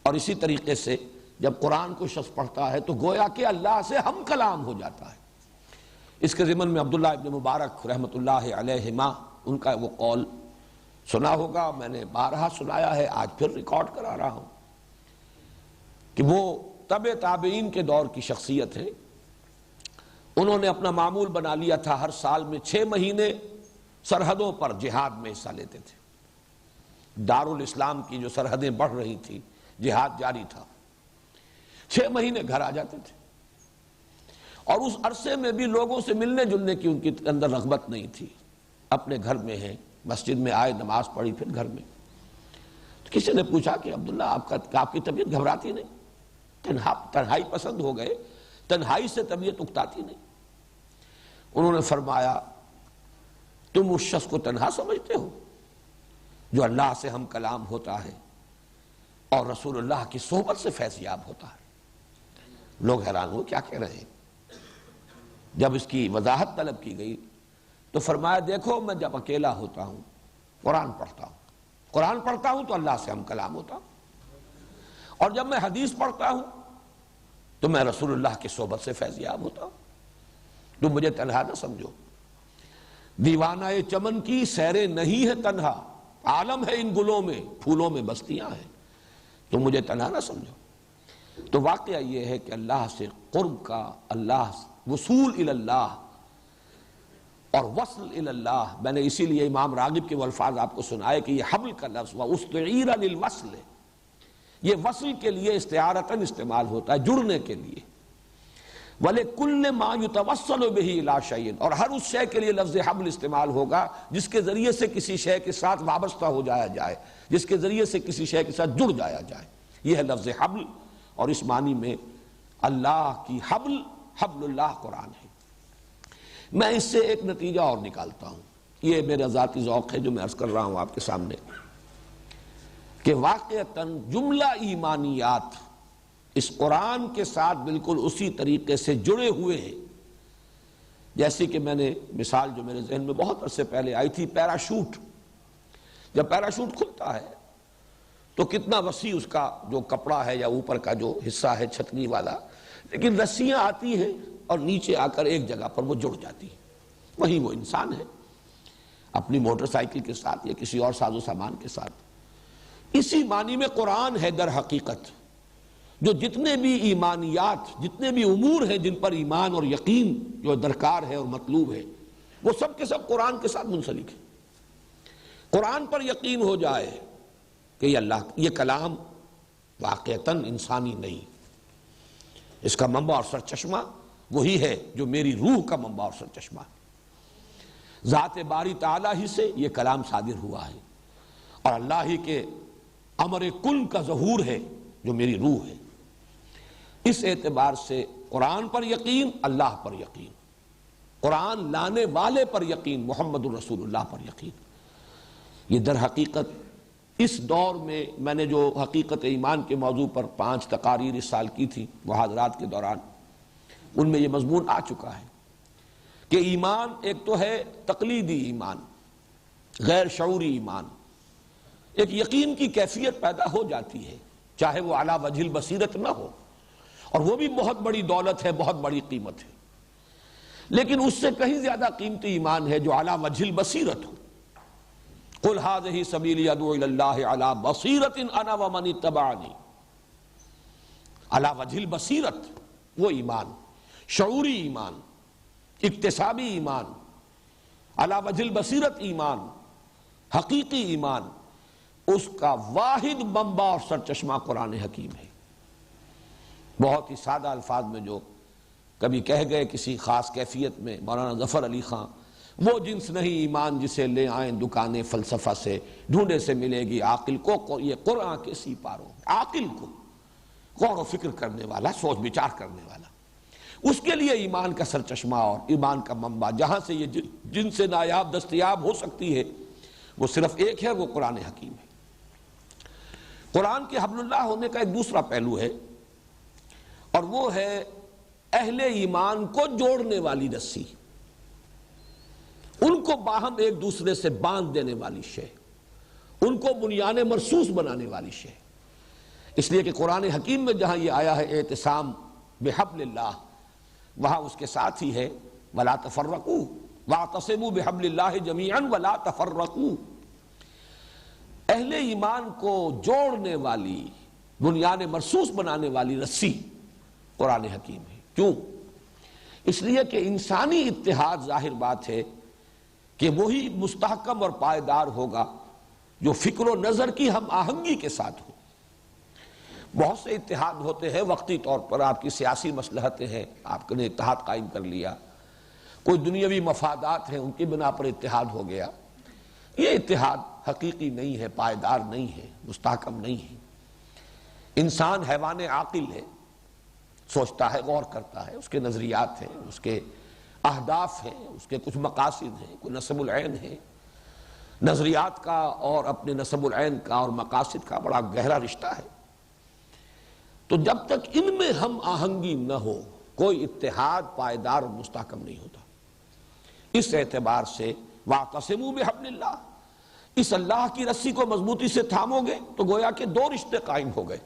S1: اور اسی طریقے سے جب قرآن کو شخص پڑھتا ہے تو گویا کہ اللہ سے ہم کلام ہو جاتا ہے۔ اس کے ضمن میں عبداللہ ابن مبارک رحمۃ اللہ علیہما، ان کا وہ قول سنا ہوگا، میں نے بارہا سنایا ہے، آج پھر ریکارڈ کرا رہا ہوں، کہ وہ تبع تابعین کے دور کی شخصیت ہے۔ انہوں نے اپنا معمول بنا لیا تھا، ہر سال میں 6 مہینے سرحدوں پر جہاد میں حصہ لیتے تھے۔ دارالاسلام کی جو سرحدیں بڑھ رہی تھی، جہاد جاری تھا، 6 مہینے گھر آ جاتے تھے، اور اس عرصے میں بھی لوگوں سے ملنے جلنے کی ان کے اندر رغبت نہیں تھی۔ اپنے گھر میں ہیں، مسجد میں آئے، نماز پڑھی، پھر گھر میں۔ تو کسی نے پوچھا کہ عبداللہ آپ کی طبیعت گھبراتی نہیں؟ تنہائی پسند ہو گئے، تنہائی سے طبیعت اکتاتی نہیں؟ انہوں نے فرمایا، تم اس شخص کو تنہا سمجھتے ہو جو اللہ سے ہم کلام ہوتا ہے اور رسول اللہ کی صحبت سے فیضیاب ہوتا ہے؟ لوگ حیران ہوئے، کیا کہہ رہے ہیں؟ جب اس کی وضاحت طلب کی گئی تو فرمایا، دیکھو میں جب اکیلا ہوتا ہوں قرآن پڑھتا ہوں تو اللہ سے ہم کلام ہوتا ہوں، اور جب میں حدیث پڑھتا ہوں تو میں رسول اللہ کی صحبت سے فیضیاب ہوتا ہوں، تم مجھے تنہا نہ سمجھو۔ دیوانہ چمن کی سیریں نہیں ہے تنہا، عالم ہے ان گلوں میں، پھولوں میں بستیاں ہیں، تو مجھے تنہا نہ سمجھو۔ تو واقعہ یہ ہے کہ اللہ سے قرب کا، اللہ وصول اللہ اور وصل اللہ، میں نے اسی لیے امام راغب کے وہ الفاظ آپ کو سنائے کہ یہ حبل کا لفظ وَأُسْتُعِيرَ لِلْوَصْلِ، یہ وصل کے لیے استعارتاً استعمال ہوتا ہے، جڑنے کے لیے۔ وَلِكُلِّ مَا يُتَوَصَّلُ بِهِ إِلَىٰ شَيْءٍ، اور ہر اس شے کے لیے لفظ حبل استعمال ہوگا جس کے ذریعے سے کسی شے کے ساتھ وابستہ ہو جایا جائے، جس کے ذریعے سے کسی شے کے ساتھ جڑ جایا جائے، یہ ہے لفظ حبل۔ اور اس معنی میں اللہ کی حبل، حبل اللہ قرآن ہے۔ میں اس سے ایک نتیجہ اور نکالتا ہوں، یہ میرا ذاتی ذوق ہے جو میں عرض کر رہا ہوں آپ کے سامنے، کہ واقعتاً جملہ ایمانیات اس قرآن کے ساتھ بالکل اسی طریقے سے جڑے ہوئے ہیں جیسے کہ میں نے مثال جو میرے ذہن میں بہت عرصے پہلے آئی تھی، پیراشوٹ۔ جب پیراشوٹ کھلتا ہے تو کتنا وسیع اس کا جو کپڑا ہے یا اوپر کا جو حصہ ہے چھتنی والا، لیکن رسیاں آتی ہیں اور نیچے آ کر ایک جگہ پر وہ جڑ جاتی ہیں۔ وہی وہ انسان ہے اپنی موٹر سائیکل کے ساتھ یا کسی اور ساز و سامان کے ساتھ۔ اسی معنی میں قرآن ہے در حقیقت، جو جتنے بھی ایمانیات، جتنے بھی امور ہیں جن پر ایمان اور یقین جو درکار ہے اور مطلوب ہے، وہ سب کے سب قرآن کے ساتھ منسلک ہے۔ قرآن پر یقین ہو جائے کہ یہ اللہ، یہ کلام واقعتاً انسانی نہیں، اس کا منبع اور سرچشمہ وہی ہے جو میری روح کا منبع اور سرچشمہ ہے۔ ذات باری تعالیٰ ہی سے یہ کلام صادر ہوا ہے اور اللہ ہی کے امر کل کا ظہور ہے جو میری روح ہے۔ اس اعتبار سے قرآن پر یقین، اللہ پر یقین، قرآن لانے والے پر یقین، محمد الرسول اللہ پر یقین، یہ در حقیقت اس دور میں نے جو حقیقت ایمان کے موضوع پر 5 تقاریر اس سال کی تھی محاضرات کے دوران، ان میں یہ مضمون آ چکا ہے کہ ایمان ایک تو ہے تقلیدی ایمان، غیر شعوری ایمان، ایک یقین کی کیفیت پیدا ہو جاتی ہے چاہے وہ علی وجہ البصیرت نہ ہو، اور وہ بھی بہت بڑی دولت ہے، بہت بڑی قیمت ہے، لیکن اس سے کہیں زیادہ قیمتی ایمان ہے جو علی وجہ البصیرت ہو۔ قل ھذہ سبیلی ادعو الی اللہ علی بصیرۃ انا ومن اتبعنی، علی وجہ البصیرت، وہ ایمان، شعوری ایمان، اکتسابی ایمان، علی وجہ البصیرت ایمان، حقیقی ایمان، اس کا واحد منبع اور سرچشمہ قرآن حکیم ہے۔ بہت ہی سادہ الفاظ میں جو کبھی کہہ گئے کسی خاص کیفیت میں مولانا ظفر علی خان، وہ جنس نہیں ایمان جسے لے آئیں دکانیں فلسفہ سے، ڈھونڈے سے ملے گی عاقل کو یہ قرآن کے سی پاروں، عاقل کو، غور و فکر کرنے والا، سوچ بچار کرنے والا، اس کے لیے ایمان کا سرچشمہ اور ایمان کا منبع جہاں سے یہ جن سے نایاب دستیاب ہو سکتی ہے وہ صرف ایک ہے، وہ قرآن حکیم ہے۔ قرآن کے حبل اللہ ہونے کا ایک دوسرا پہلو ہے، اور وہ ہے اہل ایمان کو جوڑنے والی رسی، ان کو باہم ایک دوسرے سے باندھ دینے والی شے، ان کو بنیان مرصوص بنانے والی شے۔ اس لیے کہ قرآن حکیم میں جہاں یہ آیا ہے اعتصام بحبل اللہ، وہاں اس کے ساتھ ہی ہے وَلَا تَفَرَّقُوا وَاعْتَصِمُوا بِحَبْلِ اللَّهِ جَمِيعًا وَلَا تَفَرَّقُوا، اہل ایمان کو جوڑنے والی، بنیان مرصوص بنانے والی رسی قرآن حکیم ہے۔ کیوں؟ اس لیے کہ انسانی اتحاد ظاہر بات ہے کہ وہی مستحکم اور پائیدار ہوگا جو فکر و نظر کی ہم آہنگی کے ساتھ ہو۔ بہت سے اتحاد ہوتے ہیں وقتی طور پر، آپ کی سیاسی مصلحتیں ہیں، آپ نے اتحاد قائم کر لیا، کوئی دنیاوی مفادات ہیں ان کی بنا پر اتحاد ہو گیا، یہ اتحاد حقیقی نہیں ہے، پائیدار نہیں ہے، مستحکم نہیں ہے۔ انسان حیوان عاقل ہے، سوچتا ہے، غور کرتا ہے، اس کے نظریات ہیں، اس کے اہداف ہیں، اس کے کچھ مقاصد ہیں، کوئی نصب العین ہے۔ نظریات کا اور اپنے نصب العین کا اور مقاصد کا بڑا گہرا رشتہ ہے۔ تو جب تک ان میں ہم آہنگی نہ ہو کوئی اتحاد پائیدار اور مستحکم نہیں ہوتا۔ اس اعتبار سے وَاعْتَصِمُوا بِحَبْلِ اللَّهِ، اس اللہ کی رسی کو مضبوطی سے تھامو گے تو گویا کہ 2 رشتے قائم ہو گئے۔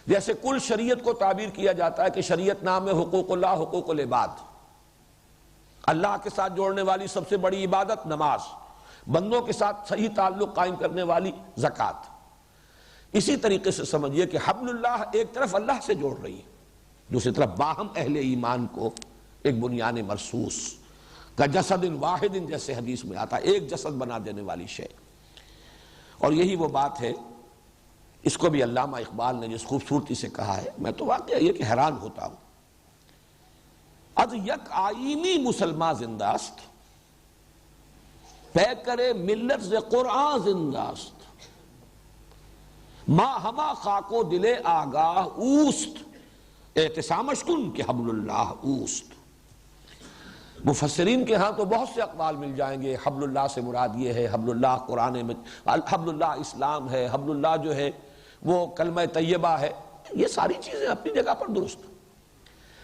S1: جیسے کل شریعت کو تعبیر کیا جاتا ہے کہ شریعت نام ہے حقوق اللہ، حقوق العباد، اللہ کے ساتھ جوڑنے والی سب سے بڑی عبادت نماز، بندوں کے ساتھ صحیح تعلق قائم کرنے والی زکوٰۃ۔ اسی طریقے سے سمجھیے کہ حبل اللہ ایک طرف اللہ سے جوڑ رہی ہے، دوسری طرف باہم اہل ایمان کو ایک بنیان مرصوص کا جسد واحد، جیسے حدیث میں آتا ہے، ایک جسد بنا دینے والی شے۔ اور یہی وہ بات ہے، اس کو بھی علامہ اقبال نے جس خوبصورتی سے کہا ہے، میں تو واقعہ یہ کہ حیران ہوتا ہوں، از یک آئینی مسلمان زنداست، پیکر ملت ز قرآن زنداست، ما ہما خاک و دل آگاہ اوست، اعتصامش کن کہ حبل اللہ اوست۔ مفسرین کے ہاں تو بہت سے اقوال مل جائیں گے، حبل اللہ سے مراد یہ ہے، حبل اللہ قرآن میں، حبل اللہ اسلام ہے، حبل اللہ جو ہے وہ کلمہ طیبہ ہے، یہ ساری چیزیں اپنی جگہ پر درست۔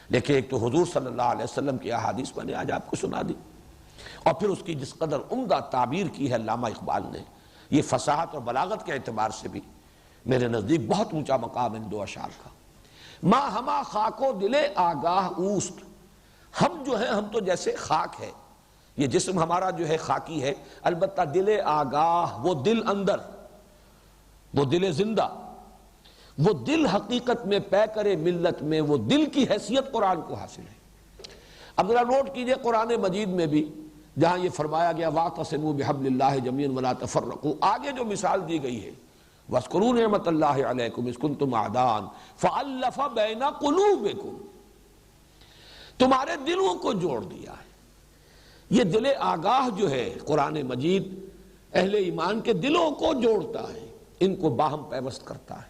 S1: دیکھیں ایک تو حضور صلی اللہ علیہ وسلم کی احادیث میں نے آج آپ کو سنا دی، اور پھر اس کی جس قدر عمدہ تعبیر کی ہے علامہ اقبال نے، یہ فصاحت اور بلاغت کے اعتبار سے بھی میرے نزدیک بہت اونچا مقام ان دو اشعار کا۔ ما ہما خاک و دل آگاہ اوست، ہم جو ہیں ہم تو جیسے خاک ہے، یہ جسم ہمارا جو ہے خاکی ہے، البتہ دل آگاہ، وہ دل اندر، وہ دل زندہ، وہ دل حقیقت میں پیکر ملت میں وہ دل کی حیثیت قرآن کو حاصل ہے۔ اب ذرا نوٹ کیجئے قرآن مجید میں بھی جہاں یہ فرمایا گیا وَاعْتَصِمُوا بِحَبْلِ اللَّهِ جَمِيعًا وَلَا تَفَرَّقُوا، آگے جو مثال دی گئی ہے وَاذْكُرُوا نِعْمَتَ اللَّهِ عَلَيْكُمْ إِذْ كُنْتُمْ أَعْدَاءً فَأَلَّفَ بَيْنَ قُلُوبِكُمْ، تمہارے دلوں کو جوڑ دیا ہے۔ یہ دل آگاہ جو ہے قرآن مجید اہل ایمان کے دلوں کو جوڑتا ہے، ان کو باہم پیوست کرتا ہے،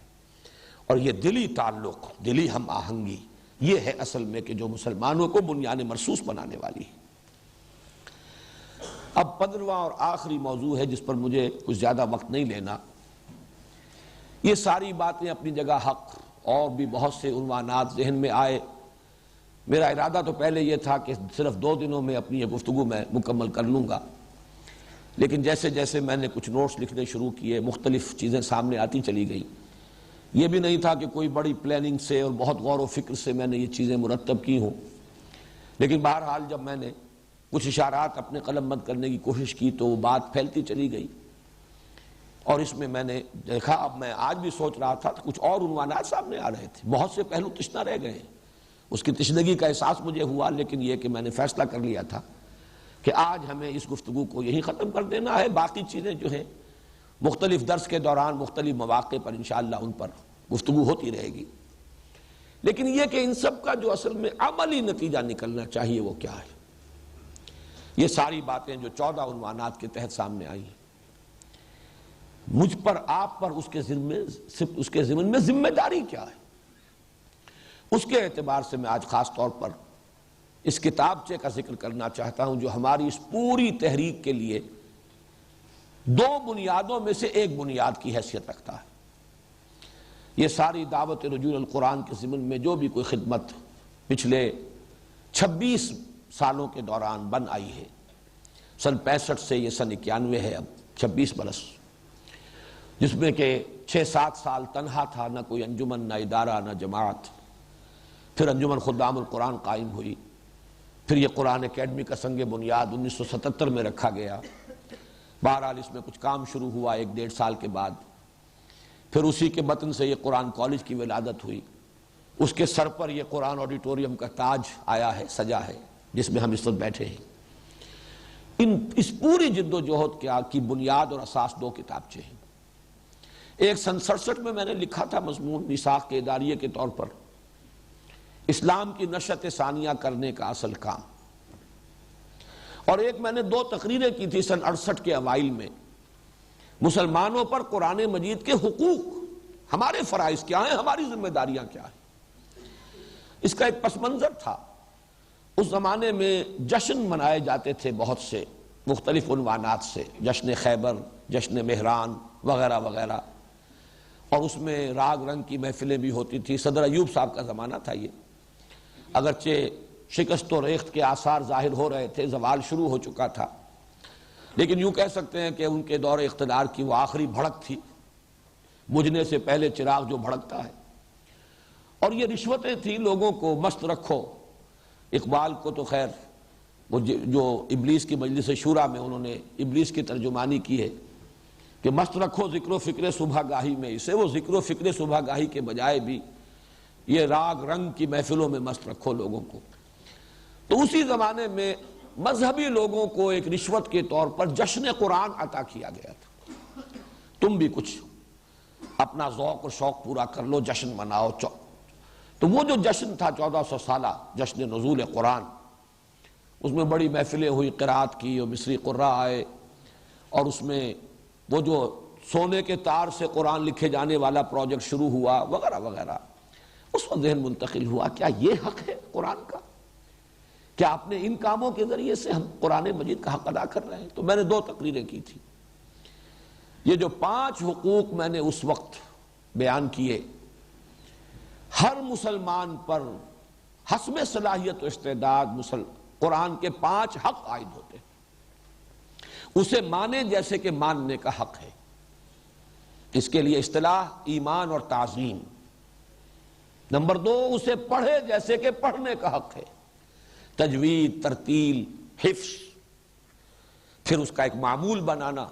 S1: اور یہ دلی تعلق، دلی ہم آہنگی، یہ ہے اصل میں کہ جو مسلمانوں کو بنیان مرصوص بنانے والی ہے۔ اب 15واں اور آخری موضوع ہے جس پر مجھے کچھ زیادہ وقت نہیں لینا۔ یہ ساری باتیں اپنی جگہ حق، اور بھی بہت سے عنوانات ذہن میں آئے۔ میرا ارادہ تو پہلے یہ تھا کہ صرف 2 دنوں میں اپنی یہ گفتگو میں مکمل کر لوں گا، لیکن جیسے جیسے میں نے کچھ نوٹس لکھنے شروع کیے، مختلف چیزیں سامنے آتی چلی گئیں۔ یہ بھی نہیں تھا کہ کوئی بڑی پلاننگ سے اور بہت غور و فکر سے میں نے یہ چیزیں مرتب کی ہوں، لیکن بہرحال جب میں نے کچھ اشارات اپنے قلم بند کرنے کی کوشش کی تو وہ بات پھیلتی چلی گئی، اور اس میں میں نے دیکھا، اب میں آج بھی سوچ رہا تھا کہ کچھ اور عنوانات سامنے آ رہے تھے، بہت سے پہلو تشنہ رہ گئے ہیں، اس کی تشنگی کا احساس مجھے ہوا، لیکن یہ کہ میں نے فیصلہ کر لیا تھا کہ آج ہمیں اس گفتگو کو یہی ختم کر دینا ہے، باقی چیزیں جو ہیں مختلف درس کے دوران مختلف مواقع پر انشاءاللہ ان پر گفتگو ہوتی رہے گی۔ لیکن یہ کہ ان سب کا جو اصل میں عملی نتیجہ نکلنا چاہیے وہ کیا ہے، یہ ساری باتیں جو 14 عنوانات کے تحت سامنے آئی ہیں، مجھ پر، آپ پر اس کے ضمن میں ذمہ داری کیا ہے، اس کے اعتبار سے میں آج خاص طور پر اس کتابچے کا ذکر کرنا چاہتا ہوں جو ہماری اس پوری تحریک کے لیے 2 بنیادوں میں سے ایک بنیاد کی حیثیت رکھتا ہے۔ یہ ساری دعوت رجوع القرآن کے ضمن میں جو بھی کوئی خدمت پچھلے 26 سالوں کے دوران بن آئی ہے، سن 65 سے یہ سن 91 ہے، اب 26 برس، جس میں کہ 6-7 سال تنہا تھا، نہ کوئی انجمن، نہ ادارہ، نہ جماعت، پھر انجمن خدام القرآن قائم ہوئی، پھر یہ قرآن اکیڈمی کا سنگ بنیاد 1977 میں رکھا گیا، بہرحال اس میں کچھ کام شروع ہوا 1-1.5 سال کے بعد، پھر اسی کے بطن سے یہ قرآن کالج کی ولادت ہوئی، اس کے سر پر یہ قرآن آڈیٹوریم کا تاج آیا ہے، سجا ہے، جس میں ہم اس وقت بیٹھے ہیں۔ اس پوری جد و جہد کی بنیاد اور اساس 2 کتابچے ہیں۔ ایک سن 67 میں نے لکھا تھا مضمون میثاق کے اداریے کے طور پر، اسلام کی نشأت ثانیہ کرنے کا اصل کام، اور ایک میں نے 2 تقریریں کی تھی سن 68 کے اوائل میں، مسلمانوں پر قرآن مجید کے حقوق، ہمارے فرائض کیا ہیں، ہماری ذمہ داریاں کیا ہیں۔ اس کا ایک پس منظر تھا، اس زمانے میں جشن منائے جاتے تھے بہت سے مختلف عنوانات سے، جشن خیبر، جشن مہران وغیرہ وغیرہ، اور اس میں راگ رنگ کی محفلیں بھی ہوتی تھی۔ صدر ایوب صاحب کا زمانہ تھا یہ، اگرچہ شکست و ریخت کے آثار ظاہر ہو رہے تھے، زوال شروع ہو چکا تھا، لیکن یوں کہہ سکتے ہیں کہ ان کے دور اقتدار کی وہ آخری بھڑک تھی، بجھنے سے پہلے چراغ جو بھڑکتا ہے، اور یہ رشوتیں تھیں، لوگوں کو مست رکھو۔ اقبال کو تو خیر وہ جو ابلیس کی مجلس شورا میں انہوں نے ابلیس کی ترجمانی کی ہے کہ مست رکھو ذکر و فکر صبح گاہی میں اسے، وہ ذکر و فکر صبح گاہی کے بجائے بھی یہ راگ رنگ کی محفلوں میں مست رکھو لوگوں کو۔ تو اسی زمانے میں مذہبی لوگوں کو ایک رشوت کے طور پر جشن قرآن عطا کیا گیا تھا، تم بھی کچھ اپنا ذوق اور شوق پورا کر لو، جشن مناؤ۔ تو وہ جو جشن تھا 1400 سالہ جشن نزول قرآن، اس میں بڑی محفلیں ہوئی، قرات کی، اور مصری قراء آئے، اور اس میں وہ جو سونے کے تار سے قرآن لکھے جانے والا پروجیکٹ شروع ہوا وغیرہ وغیرہ۔ اس وقت ذہن منتقل ہوا کیا یہ حق ہے قرآن کا؟ کیا اپنے ان کاموں کے ذریعے سے ہم قرآن مجید کا حق ادا کر رہے ہیں؟ تو میں نے 2 تقریریں کی تھی۔ یہ جو 5 حقوق میں نے اس وقت بیان کیے، ہر مسلمان پر حسب صلاحیت و استعداد قرآن کے 5 حق عائد ہوتے ہیں۔ اسے مانے جیسے کہ ماننے کا حق ہے، اس کے لیے اصطلاح ایمان اور تعظیم۔ نمبر 2، اسے پڑھے جیسے کہ پڑھنے کا حق ہے، تجوید، ترتیل، حفظ، پھر اس کا ایک معمول بنانا۔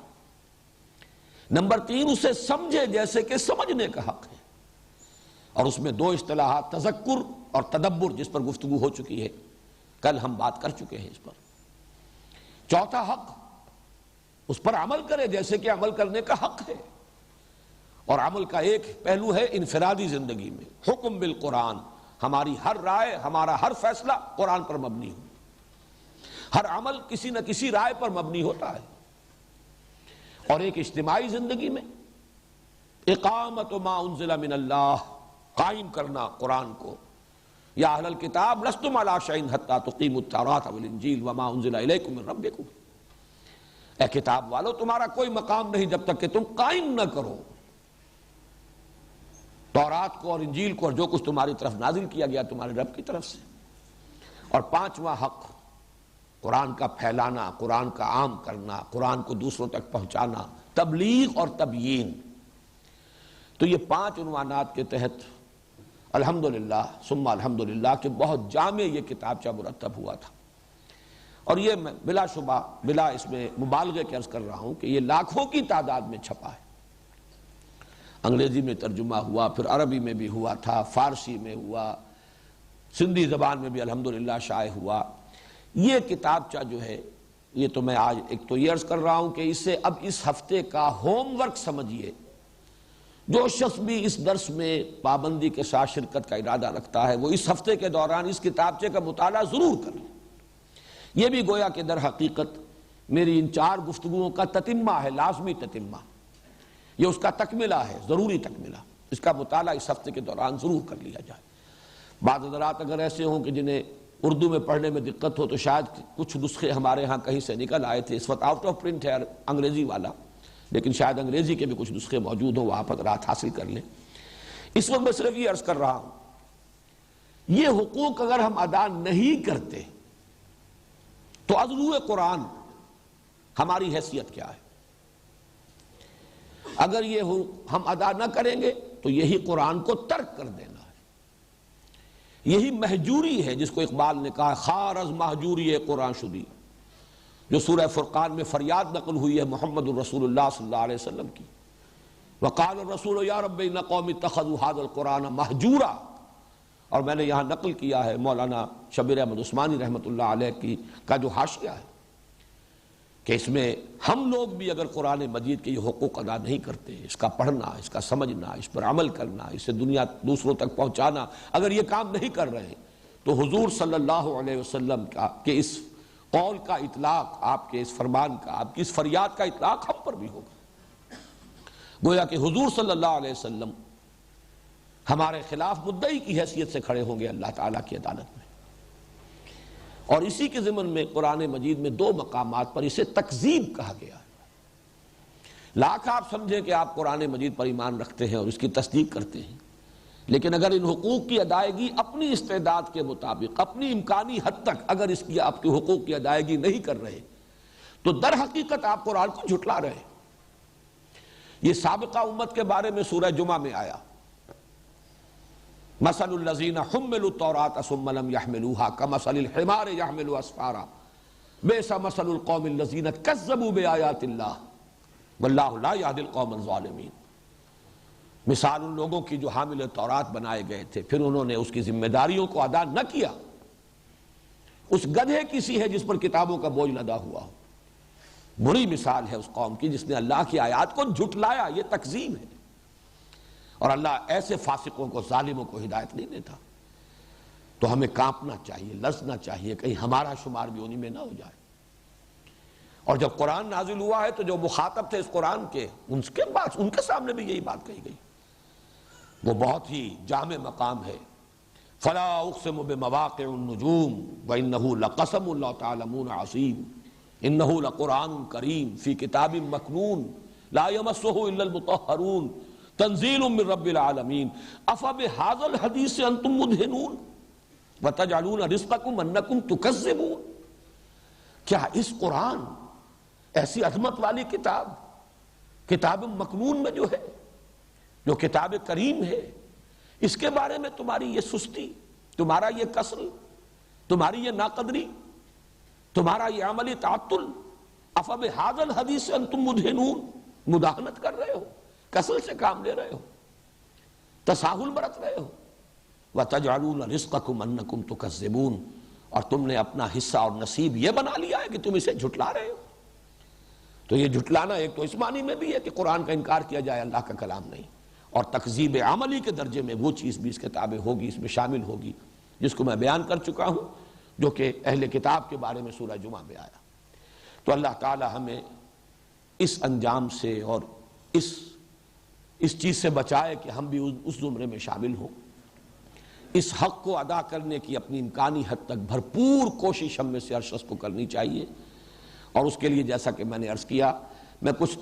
S1: نمبر 3، اسے سمجھے جیسے کہ سمجھنے کا حق ہے، اور اس میں 2 اصطلاحات، تذکر اور تدبر، جس پر گفتگو ہو چکی ہے، کل ہم بات کر چکے ہیں اس پر۔ چوتھا حق، اس پر عمل کرے جیسے کہ عمل کرنے کا حق ہے، اور عمل کا ایک پہلو ہے انفرادی زندگی میں، حکم بالقرآن، ہماری ہر رائے، ہمارا ہر فیصلہ قرآن پر مبنی ہو، ہر عمل کسی نہ کسی رائے پر مبنی ہوتا ہے۔ اور ایک اجتماعی زندگی میں اقامت ما انزل من اللہ، قائم کرنا قرآن کو، یا اہل الکتاب لستم علی شیء حتی تقیموا التوراۃ والانجیل وما انزل الیکم من ربکم، اے کتاب والو تمہارا کوئی مقام نہیں جب تک کہ تم قائم نہ کرو تورات کو اور انجیل کو، اور جو کچھ تمہاری طرف نازل کیا گیا تمہارے رب کی طرف سے۔ اور 5واں حق، قرآن کا پھیلانا، قرآن کا عام کرنا، قرآن کو دوسروں تک پہنچانا، تبلیغ اور تبیین۔ تو یہ 5 عنوانات کے تحت الحمدللہ ثم الحمدللہ کہ بہت جامع یہ کتابچہ مرتب ہوا تھا، اور یہ میں بلا شبہ، بلا اس میں مبالغے کے عرض کر رہا ہوں کہ یہ لاکھوں کی تعداد میں چھپا ہے۔ انگریزی میں ترجمہ ہوا، پھر عربی میں بھی ہوا تھا، فارسی میں ہوا، سندھی زبان میں بھی الحمدللہ شائع ہوا۔ یہ کتابچہ جو ہے، یہ تو میں آج ایک تو یہ عرض کر رہا ہوں کہ اسے اب اس ہفتے کا ہوم ورک سمجھیے۔ جو شخص بھی اس درس میں پابندی کے ساتھ شرکت کا ارادہ رکھتا ہے، وہ اس ہفتے کے دوران اس کتابچے کا مطالعہ ضرور کرے۔ یہ بھی گویا کہ در حقیقت میری ان 4 گفتگوؤں کا تتمہ ہے، لازمی تتمہ، یہ اس کا تکملہ ہے، ضروری تکملہ۔ اس کا مطالعہ اس ہفتے کے دوران ضرور کر لیا جائے۔ بعض حضرات اگر ایسے ہوں کہ جنہیں اردو میں پڑھنے میں دقت ہو، تو شاید کچھ نسخے ہمارے ہاں کہیں سے نکل آئے تھے، اس وقت آؤٹ آف پرنٹ ہے انگریزی والا، لیکن شاید انگریزی کے بھی کچھ نسخے موجود ہوں، وہاں پر رات حاصل کر لیں۔ اس وقت میں صرف یہ عرض کر رہا ہوں، یہ حقوق اگر ہم ادا نہیں کرتے تو از روئے قرآن ہماری حیثیت کیا ہے؟ اگر یہ ہم ادا نہ کریں گے تو یہی قرآن کو ترک کر دینا ہے، یہی مہجوری ہے جس کو اقبال نے کہا خار از مہجوری قرآن شدی، جو سورہ فرقان میں فریاد نقل ہوئی ہے محمد الرسول اللہ صلی اللہ علیہ وسلم کی، وقال الرسول یا رب ان قوم اتخذوا هذا القرآن مہجورا، اور میں نے یہاں نقل کیا ہے مولانا شبیر احمد عثمانی رحمۃ اللہ علیہ کا جو حاشیہ ہے کہ اس میں ہم لوگ بھی اگر قرآن مجید کے یہ حقوق ادا نہیں کرتے، اس کا پڑھنا، اس کا سمجھنا، اس پر عمل کرنا، اسے دنیا دوسروں تک پہنچانا، اگر یہ کام نہیں کر رہے تو حضور صلی اللہ علیہ وسلم کے اس قول کا اطلاق، آپ کے اس فرمان کا، آپ کی اس فریاد کا اطلاق ہم پر بھی ہوگا۔ گویا کہ حضور صلی اللہ علیہ وسلم ہمارے خلاف مدعی کی حیثیت سے کھڑے ہوں گے اللہ تعالیٰ کی عدالت میں، اور اسی کے ضمن میں قرآن مجید میں 2 مقامات پر اسے تکذیب کہا گیا ہے۔ لاکھ آپ سمجھیں کہ آپ قرآن مجید پر ایمان رکھتے ہیں اور اس کی تصدیق کرتے ہیں، لیکن اگر ان حقوق کی ادائیگی اپنی استعداد کے مطابق، اپنی امکانی حد تک اگر اس کی آپ کے حقوق کی ادائیگی نہیں کر رہے تو در حقیقت آپ قرآن کو جھٹلا رہے ہیں۔ یہ سابقہ امت کے بارے میں سورہ جمعہ میں آیا، مثل الذین حملوا التوراۃ ثم لم يحملوها كمثل الحمار يحمل اسفارا بئس مثل القوم الذین کذبوا بآیات اللہ واللہ لا یہدی القوم الظالمین. مثال ان لوگوں کی جو حامل تورات بنائے گئے تھے پھر انہوں نے اس کی ذمہ داریوں کو ادا نہ کیا. اس گدھے کی سی ہے جس پر کتابوں کا بوجھ لدا ہوا ہو. بری مثال ہے اس قوم کی جس نے اللہ کی آیات کو جھٹلایا. یہ تکذیب ہے. اور اللہ ایسے فاسقوں کو ظالموں کو ہدایت نہیں دیتا. تو ہمیں کانپنا چاہیے, لرزنا چاہیے کہیں ہمارا شمار بھی انہی میں نہ ہو جائے. اور جب قرآن نازل ہوا ہے تو جو مخاطب تھے اس قرآن کے ان کے سامنے بھی یہی بات کہی گئی. وہ بہت ہی جامع مقام ہے. فلا اقسم بمواقع النجوم وانه لقسم لو تعلمون عظیم انه لقرآن کریم فی کتاب مکنون لا یمسه الا المطہرون تنزیل من رب العالمین افبہذا الحدیث انتم مدہنون وتجعلون رزقکم انکم تکذبون. کیا اس قرآن ایسی عظمت والی کتاب مکنون میں جو ہے, جو کتاب کریم ہے, اس کے بارے میں تمہاری یہ سستی, تمہارا یہ کسل, تمہاری یہ ناقدری, تمہارا یہ عملی تعطل, افبہذا الحدیث انتم مدہنون, مداہنت کر رہے ہو, کسل سے کام لے رہے ہو, تساہل برت رہے ہو. وَتَجْعَلُونَ رِزْقَكُمْ أَنَّكُمْ تُكَذِّبُونَ, اور تم نے اپنا حصہ اور نصیب یہ بنا لیا ہے کہ تم اسے جھٹلا رہے ہو. تو یہ جھٹلانا ایک تو اس معنی میں بھی ہے کہ قرآن کا انکار کیا جائے, اللہ کا کلام نہیں, اور تکذیب عملی کے درجے میں وہ چیز بھی اس کتاب ہوگی, اس میں شامل ہوگی جس کو میں بیان کر چکا ہوں, جو کہ اہل کتاب کے بارے میں سورہ جمعہ میں آیا. تو اللہ تعالی ہمیں اس انجام سے اور اس چیز سے بچائے کہ ہم بھی اس زمرے میں شامل ہوں. اس حق کو ادا کرنے کی اپنی امکانی حد تک بھرپور کوشش ہم میں سے ہر شخص کو کرنی چاہیے. اور اس کے لیے جیسا کہ میں نے عرض کیا, میں کچھ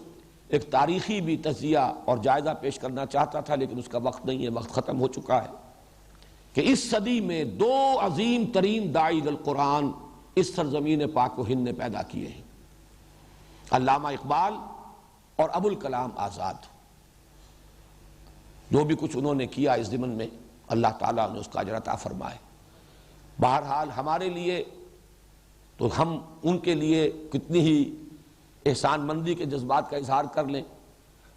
S1: ایک تاریخی بھی تجزیہ اور جائزہ پیش کرنا چاہتا تھا لیکن اس کا وقت نہیں ہے, وقت ختم ہو چکا ہے, کہ اس صدی میں دو عظیم ترین داعی القرآن اس سرزمین پاک و ہند نے پیدا کیے ہیں, علامہ اقبال اور ابو الکلام آزاد. جو بھی کچھ انہوں نے کیا اس ضمن میں اللہ تعالیٰ نے اس کا اجر عطا فرمائے. بہرحال ہمارے لیے تو ہم ان کے لیے کتنی ہی احسان مندی کے جذبات کا اظہار کر لیں.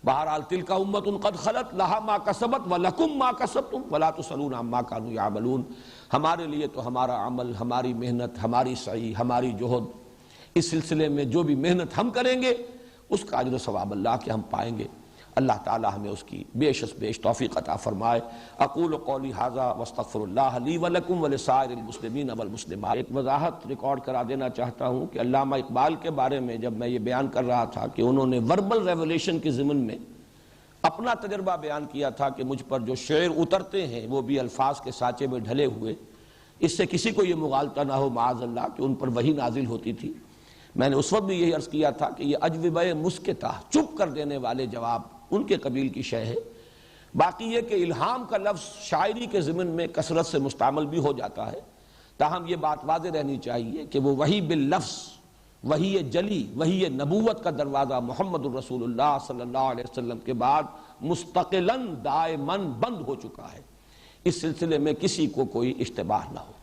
S1: بہرحال تلک امۃ قد خلت لہا ما کسبت ولکم ما کسبتم ولا تسألون عما کانوا یعملون. ہمارے لیے تو ہمارا عمل, ہماری محنت, ہماری سعی, ہماری جہد, اس سلسلے میں جو بھی محنت ہم کریں گے اس کا اجر و ثواب اللہ کے ہم پائیں گے. اللہ تعالی ہمیں اس کی بیش از بیش توفیق عطا فرمائے. اقول قولی ھذا واستغفر اللہ لی ولکم ولسائر المسلمین والمسلمات. ایک وضاحت ریکارڈ کرا دینا چاہتا ہوں کہ علامہ اقبال کے بارے میں جب میں یہ بیان کر رہا تھا کہ انہوں نے وربل ریولیشن کے ضمن میں اپنا تجربہ بیان کیا تھا کہ مجھ پر جو شعر اترتے ہیں وہ بھی الفاظ کے سانچے میں ڈھلے ہوئے, اس سے کسی کو یہ مغالطہ نہ ہو معاذ اللہ کہ ان پر وحی نازل ہوتی تھی. میں نے اس وقت بھی یہی عرض کیا تھا کہ یہ اجوبہ مسکتہ, چپ کر دینے والے جواب, ان کے قبیل کی شے ہے. باقی یہ کہ الہام کا لفظ شاعری کے ضمن میں کثرت سے مستعمل بھی ہو جاتا ہے, تاہم یہ بات واضح رہنی چاہیے کہ وہ وحی باللفظ, وحی جلی, وحی نبوت کا دروازہ محمد الرسول اللہ صلی اللہ علیہ وسلم کے بعد مستقلاً دائماً بند ہو چکا ہے. اس سلسلے میں کسی کو کوئی اشتباہ نہ ہو.